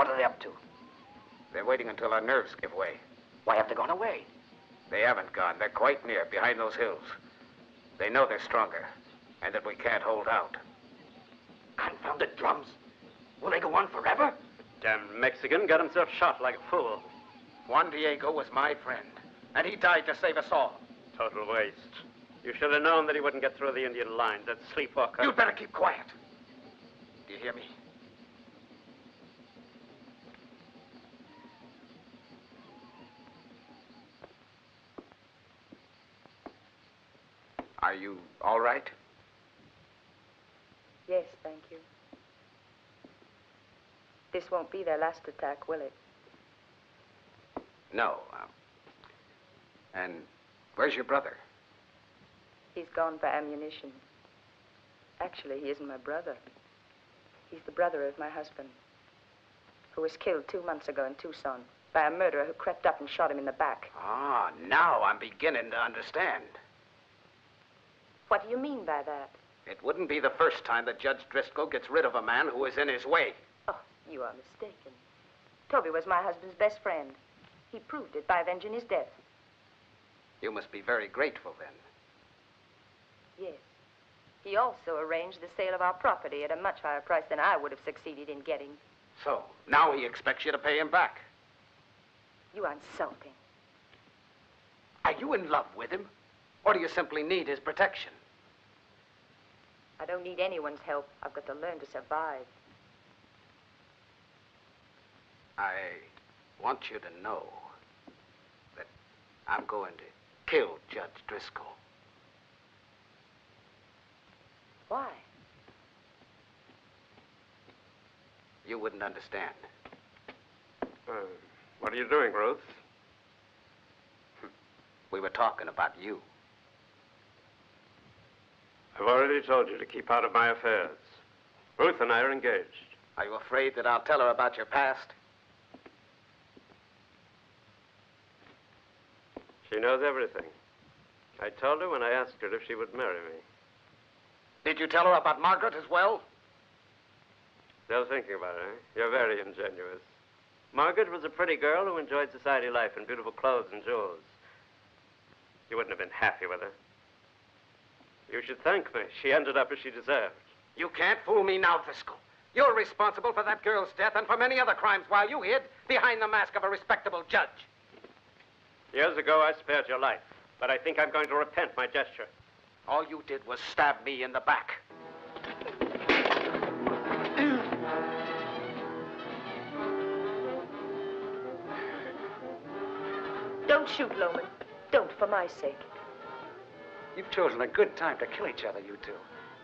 Speaker 2: What are they up to?
Speaker 8: They're waiting until our nerves give way.
Speaker 2: Why have they gone away?
Speaker 8: They haven't gone. They're quite near, behind those hills. They know they're stronger, and that we can't hold out.
Speaker 2: Confounded drums. Will they go on forever?
Speaker 6: Damn Mexican got himself shot like a fool.
Speaker 8: Juan Diego was my friend, and he died to save us all.
Speaker 6: Total waste. You should have known that he wouldn't get through the Indian lines, that sleepwalker.
Speaker 8: You'd better keep quiet. Do you hear me? Are you all right?
Speaker 7: Yes, thank you. This won't be their last attack, will it?
Speaker 8: No. And where's your brother?
Speaker 7: He's gone for ammunition. Actually, he isn't my brother. He's the brother of my husband, who was killed 2 months ago in Tucson by a murderer who crept up and shot him in the back.
Speaker 8: Ah, now I'm beginning to understand.
Speaker 7: What do you mean by that?
Speaker 8: It wouldn't be the first time that Judge Driscoll gets rid of a man who is in his way.
Speaker 7: Oh, you are mistaken. Toby was my husband's best friend. He proved it by avenging his death.
Speaker 8: You must be very grateful then.
Speaker 7: Yes. He also arranged the sale of our property at a much higher price than I would have succeeded in getting.
Speaker 8: So, now he expects you to pay him back.
Speaker 7: You are insulting.
Speaker 8: Are you in love with him? Or do you simply need his protection?
Speaker 7: I don't need anyone's help. I've got to learn to survive.
Speaker 8: I want you to know that I'm going to kill Judge Driscoll.
Speaker 7: Why?
Speaker 8: You wouldn't understand.
Speaker 6: What are you doing, Ruth?
Speaker 8: We were talking about you.
Speaker 6: I've already told you to keep out of my affairs. Ruth and I are engaged.
Speaker 8: Are you afraid that I'll tell her about your past?
Speaker 6: She knows everything. I told her when I asked her if she would marry me.
Speaker 8: Did you tell her about Margaret as well?
Speaker 6: Still thinking about it, eh? You're very ingenuous. Margaret was a pretty girl who enjoyed society life and beautiful clothes and jewels. You wouldn't have been happy with her. You should thank me. She ended up as she deserved.
Speaker 8: You can't fool me now, Driscoll. You're responsible for that girl's death and for many other crimes while you hid behind the mask of a respectable judge.
Speaker 6: Years ago, I spared your life, but I think I'm going to repent my gesture.
Speaker 8: All you did was stab me in the back.
Speaker 7: Don't shoot, Loman. Don't, for my sake.
Speaker 2: You've chosen a good time to kill each other, you two.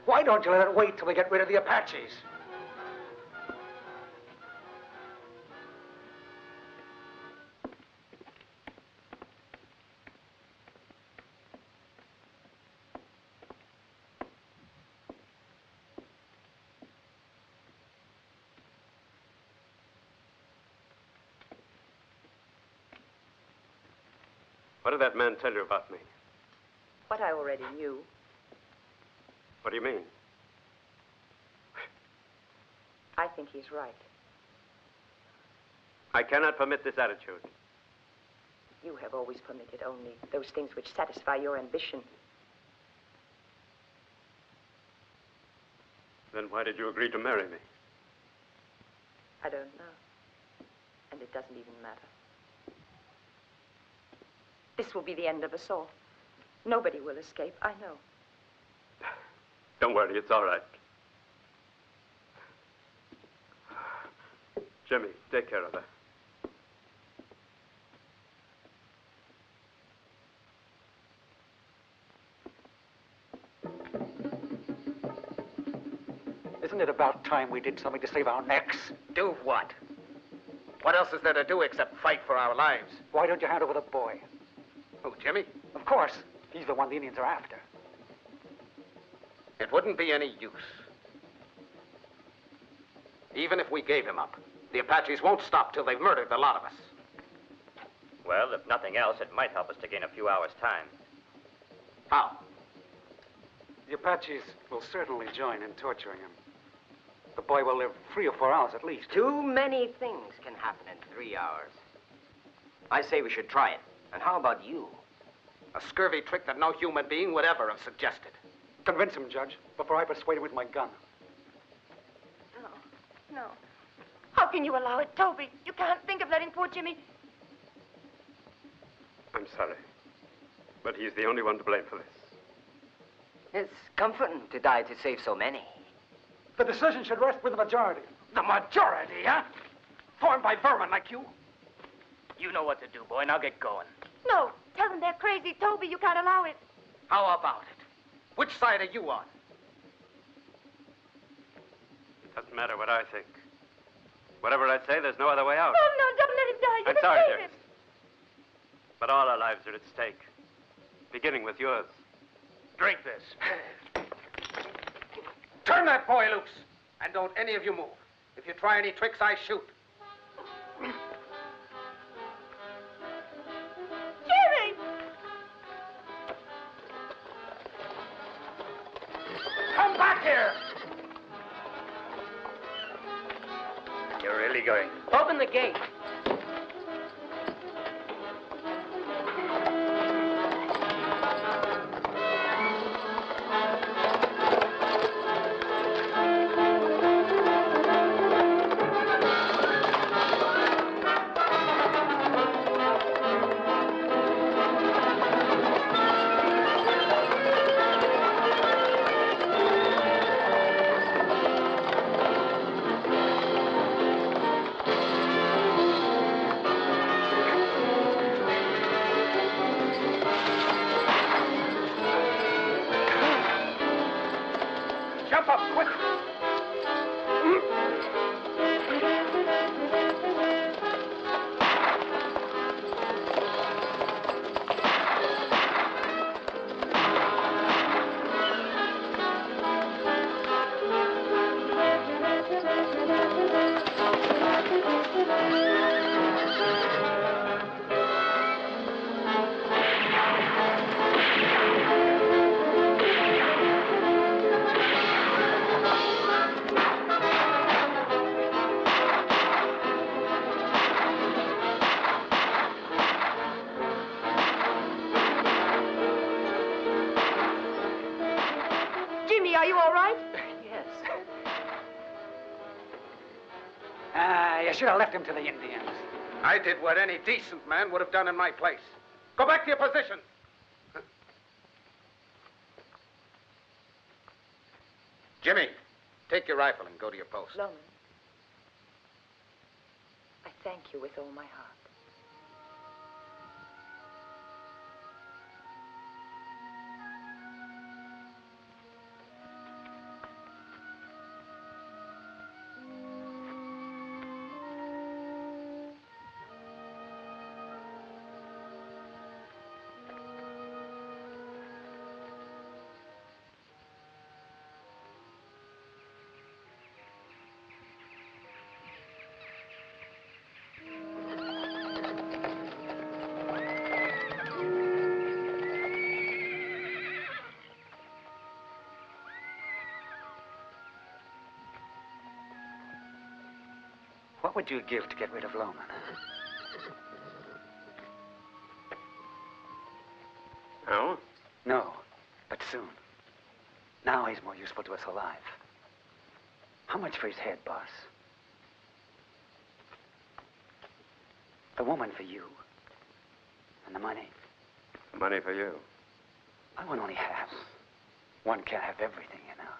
Speaker 2: Why don't you let it wait till we get rid of the Apaches?
Speaker 6: What did that man tell you about me?
Speaker 7: What I already knew.
Speaker 6: What do you mean?
Speaker 7: I think he's right.
Speaker 6: I cannot permit this attitude.
Speaker 7: You have always permitted only those things which satisfy your ambition.
Speaker 6: Then why did you agree to marry me?
Speaker 7: I don't know. And it doesn't even matter. This will be the end of us all. Nobody will escape, I know.
Speaker 6: Don't worry, it's all right. Jimmy, take care of her.
Speaker 2: Isn't it about time we did something to save our necks?
Speaker 8: Do what? What else is there to do except fight for our lives?
Speaker 2: Why don't you hand over the boy?
Speaker 8: Who, Jimmy?
Speaker 2: Of course. He's the one the Indians are after.
Speaker 8: It wouldn't be any use. Even if we gave him up, the Apaches won't stop till they've murdered the lot of us.
Speaker 10: Well, if nothing else, it might help us to gain a few hours' time.
Speaker 8: How?
Speaker 2: The Apaches will certainly join in torturing him. The boy will live 3 or 4 hours at least.
Speaker 4: Too many things can happen in 3 hours. I say we should try it. And how about you?
Speaker 8: A scurvy trick that no human being would ever have suggested.
Speaker 2: Convince him, Judge, before I persuade him with my gun.
Speaker 12: No. How can you allow it, Toby? You can't think of letting poor Jimmy...
Speaker 6: I'm sorry. But he's the only one to blame for this.
Speaker 4: It's comforting to die to save so many.
Speaker 2: The decision should rest with the majority.
Speaker 11: The majority, huh? Formed by vermin like you? You know what to do, boy. Now get going.
Speaker 12: No, tell them they're crazy, Toby. You can't allow it.
Speaker 11: How about it?
Speaker 8: Which side are you on?
Speaker 6: Doesn't matter what I think. Whatever I say, there's no other way out.
Speaker 12: Oh, no, don't let him die. You
Speaker 6: I'm
Speaker 12: can
Speaker 6: sorry,
Speaker 12: save
Speaker 6: dearest.
Speaker 12: him.
Speaker 6: But all our lives are at stake. Beginning with yours.
Speaker 11: Drink this.
Speaker 8: Turn that boy loose. And don't any of you move. If you try any tricks, I shoot.
Speaker 12: Jimmy!
Speaker 11: Come back here!
Speaker 5: You're really going?
Speaker 3: Open the gate.
Speaker 11: Jump up, quick!
Speaker 12: Jimmy, are you all right?
Speaker 3: Yes.
Speaker 2: You should have left him to the Indians.
Speaker 8: I did what any decent man would have done in my place. Go back to your position. Jimmy, take your rifle and go to your post.
Speaker 7: Loman, I thank you with all my heart.
Speaker 2: What would you give to get rid of Loman?
Speaker 6: No?
Speaker 2: No, but soon. Now he's more useful to us alive. How much for his head, boss? The woman for you. And the money.
Speaker 6: Money for you.
Speaker 2: I want only half. One can't have everything, you know.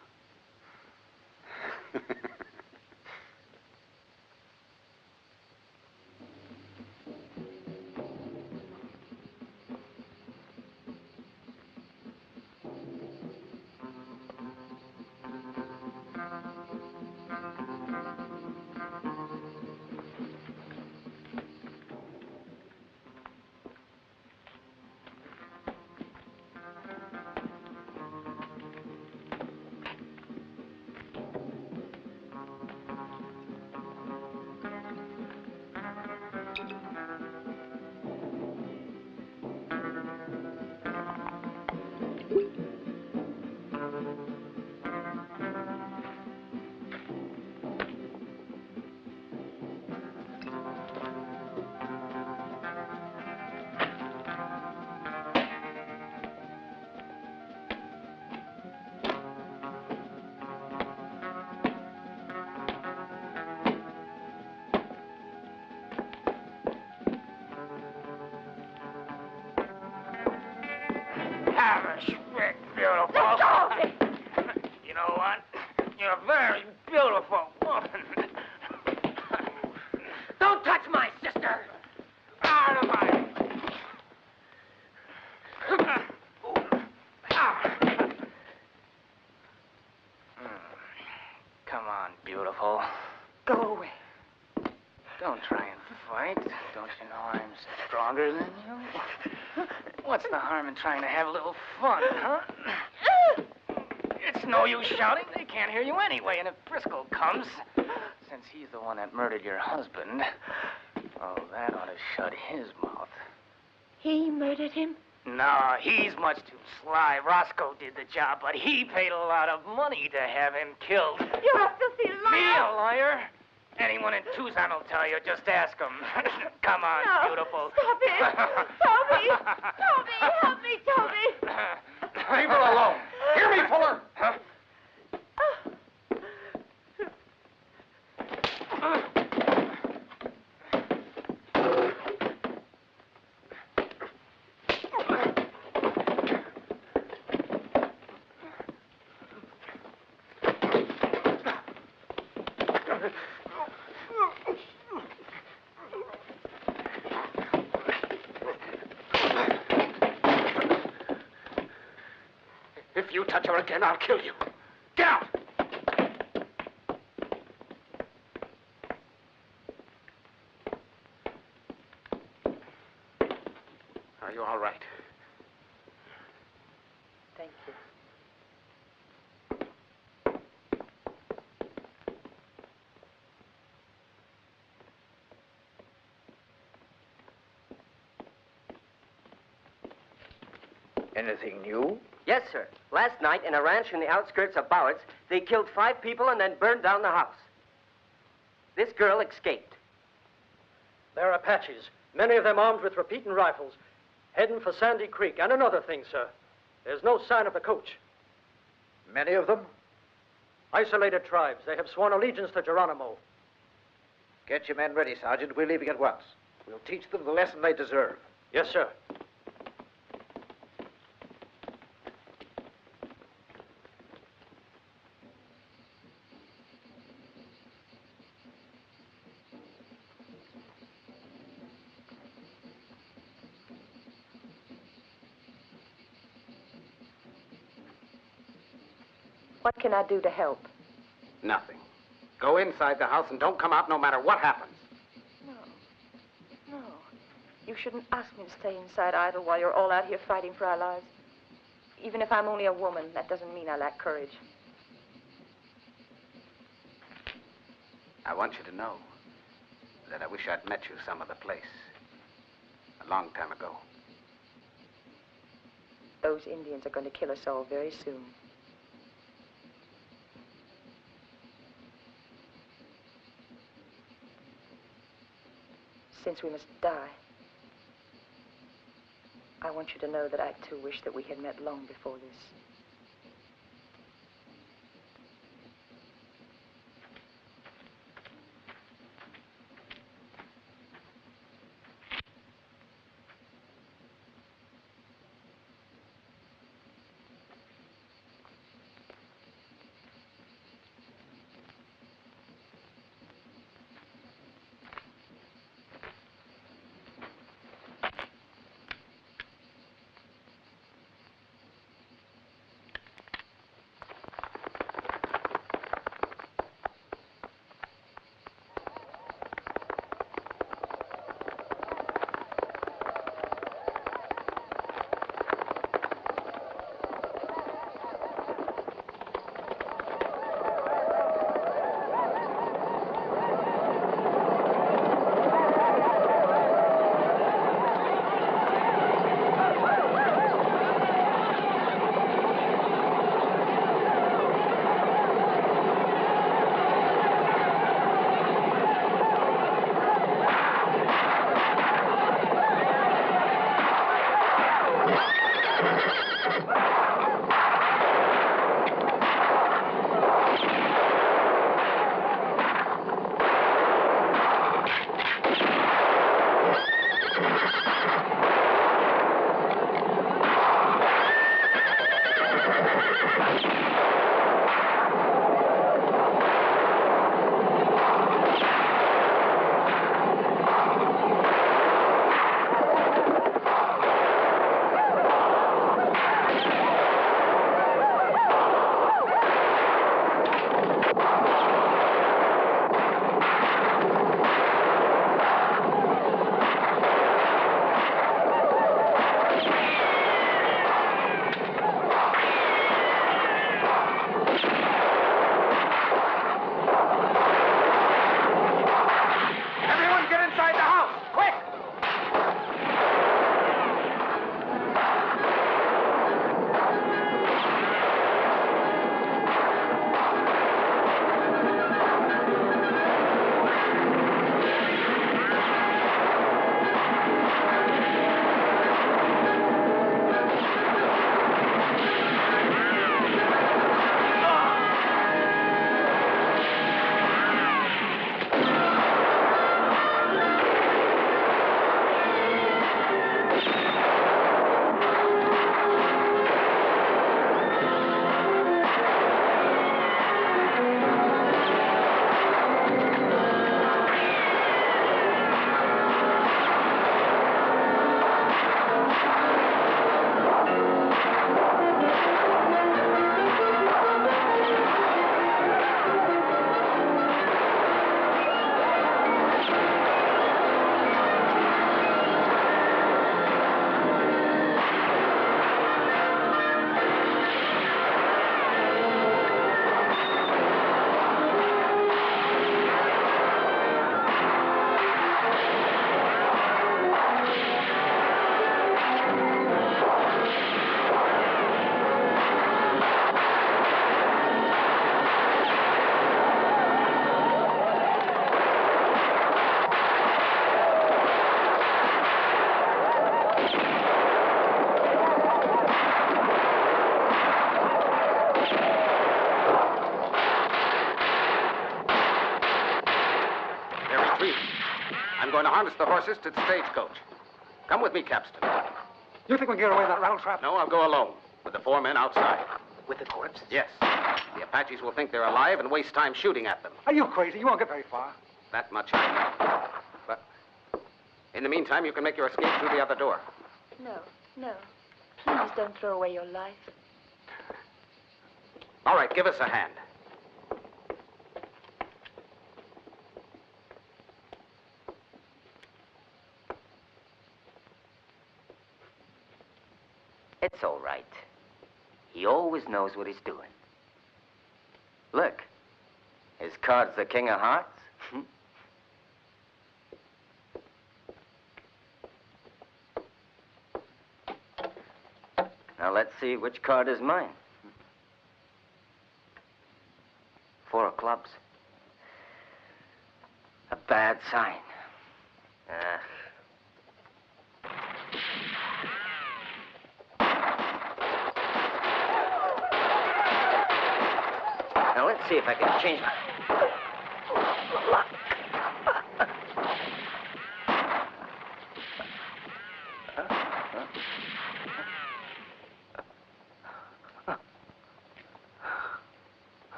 Speaker 11: Go away. Don't try and fight. Don't you know I'm stronger than you? What's the harm in trying to have a little fun, huh? It's no use shouting. They can't hear you anyway. And if Briscoe comes, since he's the one that murdered your husband, oh, that ought to shut his mouth.
Speaker 12: He murdered him?
Speaker 11: No, he's much too sly. Roscoe did the job, but he paid a lot of money to have him killed.
Speaker 12: You're a filthy liar.
Speaker 11: Me, a liar? Anyone in Tucson will tell you. Just ask them. Come on,
Speaker 12: No,
Speaker 11: beautiful.
Speaker 12: Stop it. Toby! Toby, help me, Toby.
Speaker 8: Leave her alone. Hear me, Fuller.
Speaker 11: Huh?
Speaker 8: If you touch her again, I'll kill you. Get out! Are you all right?
Speaker 7: Thank you.
Speaker 13: Anything new?
Speaker 4: Yes, sir. Last night, in a ranch in the outskirts of Bowett's, they killed 5 people and then burned down the house. This girl escaped.
Speaker 14: They're Apaches, many of them armed with repeating rifles, heading for Sandy Creek. And another thing, sir. There's no sign of the coach.
Speaker 13: Many of them?
Speaker 14: Isolated tribes. They have sworn allegiance to Geronimo.
Speaker 13: Get your men ready, Sergeant. We're leaving at once. We'll teach them the lesson they deserve.
Speaker 14: Yes, sir.
Speaker 7: What can I do to help?
Speaker 8: Nothing. Go inside the house and don't come out no matter what happens.
Speaker 7: No. You shouldn't ask me to stay inside idle while you're all out here fighting for our lives. Even if I'm only a woman, that doesn't mean I lack courage.
Speaker 8: I want you to know that I wish I'd met you some other place. A long time ago.
Speaker 7: Those Indians are going to kill us all very soon. Since we must die, I want you to know that I too wish that we had met long before this.
Speaker 8: freely. I'm going to harness the horses to the stagecoach. Come with me, Capstan.
Speaker 2: You think we can get away with that rattletrap?
Speaker 8: No, I'll go alone, with the 4 men outside.
Speaker 2: With the corpses?
Speaker 8: Yes. The Apaches will think they're alive and waste time shooting at them.
Speaker 2: Are you crazy? You won't get very far.
Speaker 8: That much I know. But in the meantime, you can make your escape through the other door.
Speaker 7: No, no. Please don't throw away your life.
Speaker 8: All right, give us a hand.
Speaker 4: It's all right. He always knows what he's doing. Look, his card's the King of Hearts. Now let's see which card is mine. 4 of clubs. A bad sign. Now let's see if I can change my luck.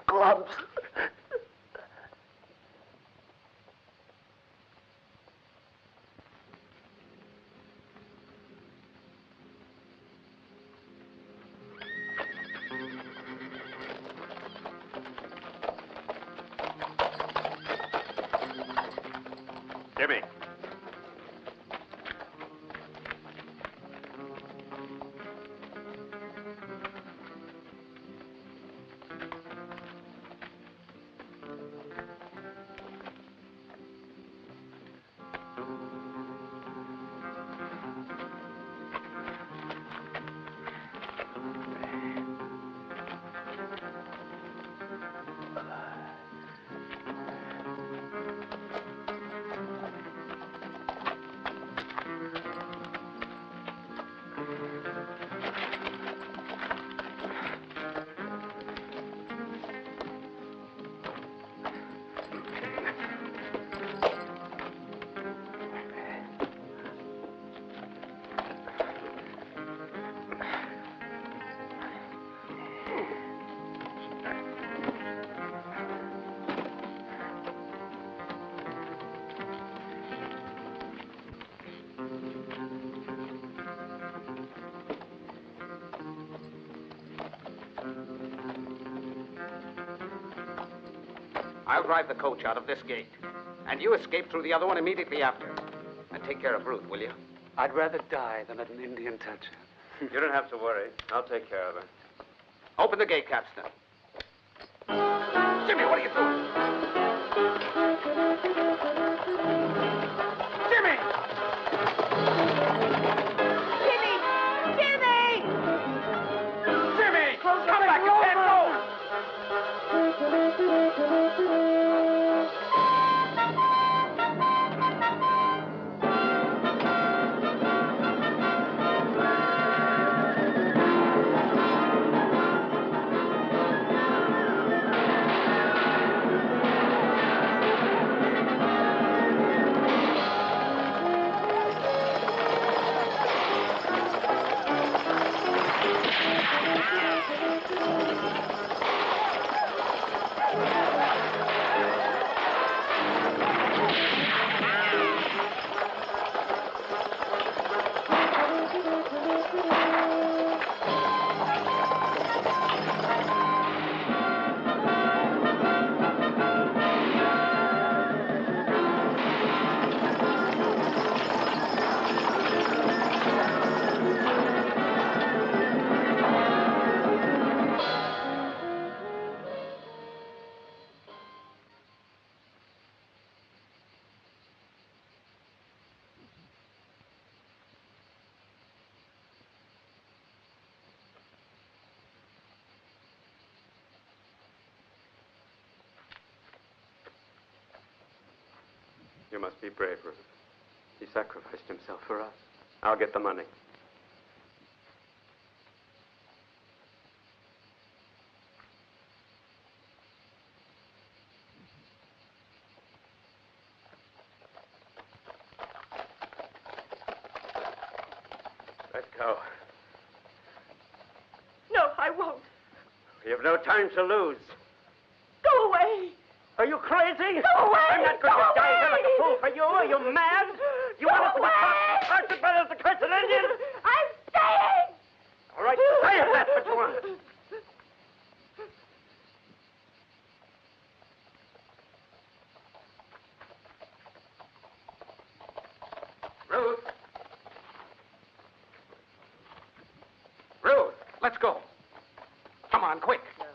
Speaker 14: Clubs.
Speaker 8: Jimmy. I'll drive the coach out of this gate. And you escape through the other one immediately after. And take care of Ruth, will you?
Speaker 2: I'd rather die than let an Indian touch her.
Speaker 6: You don't have to worry. I'll take care of her.
Speaker 8: Open the gate, Capstan. Jimmy, what are you doing? Jimmy! Jimmy! Come back, you can't go!
Speaker 6: You must be brave, Ruth. He sacrificed himself for us. I'll get the money. Go.
Speaker 12: No, I won't.
Speaker 6: We have no time to lose.
Speaker 12: Go away.
Speaker 6: Are you crazy?
Speaker 12: Go away.
Speaker 6: I'm not going to die here like a fool for you. Are you mad? You want us to be tortured by those accursed Indians?
Speaker 12: I'm staying.
Speaker 6: All right, say if that's what you want.
Speaker 8: Ruth. Ruth, let's go. Come on, quick.
Speaker 7: No.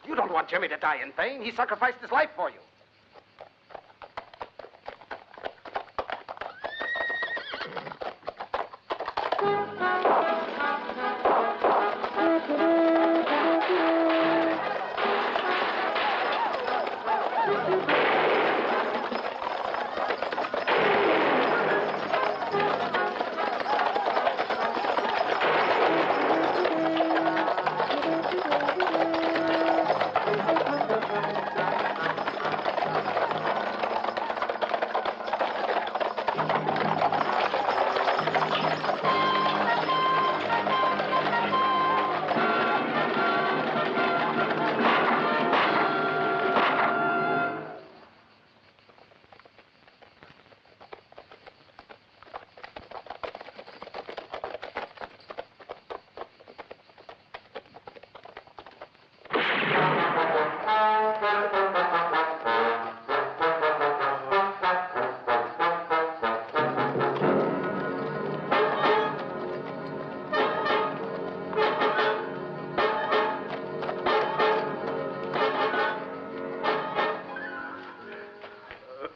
Speaker 8: You don't want Jimmy to die in vain. He sacrificed his life for you.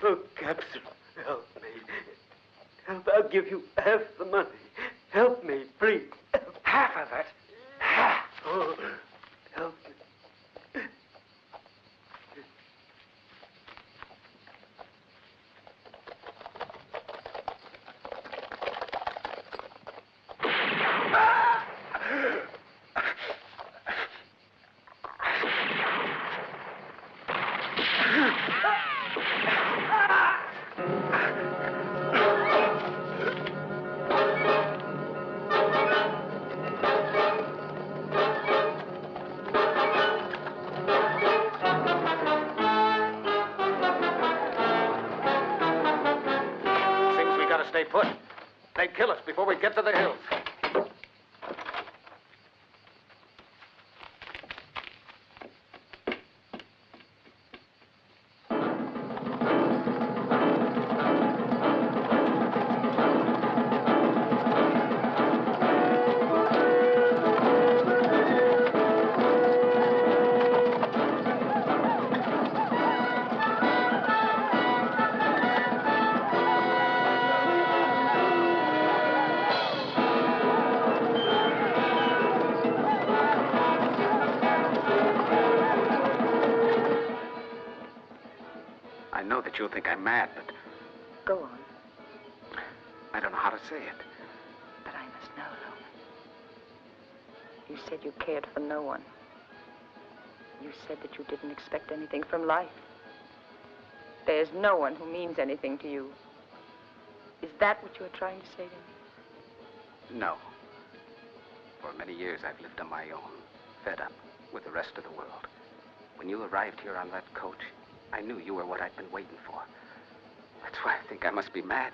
Speaker 6: Oh, Captain, help me. Help, I'll give you half the money. Help me, please.
Speaker 8: Half of it? Half?
Speaker 6: Oh, help me.
Speaker 8: Seems we gotta stay put. They'd kill us before we get to the hills. I know that you'll think I'm mad, but
Speaker 7: Go on.
Speaker 8: I don't know how to say it.
Speaker 7: But I must know, Roman. You said you cared for no one. You said that you didn't expect anything from life. There's no one who means anything to you. Is that what you are trying to say to me?
Speaker 8: No. For many years, I've lived on my own, fed up with the rest of the world. When you arrived here on that coach, I knew you were what I'd been waiting for. That's why I think I must be mad,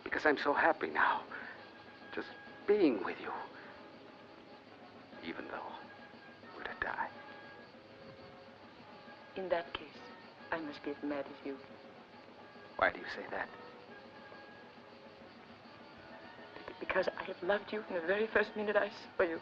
Speaker 8: because I'm so happy now, just being with you, even though we're to die.
Speaker 7: In that case, I must be as mad as you.
Speaker 8: Why do you say that?
Speaker 7: Because I have loved you from the very first minute I saw you.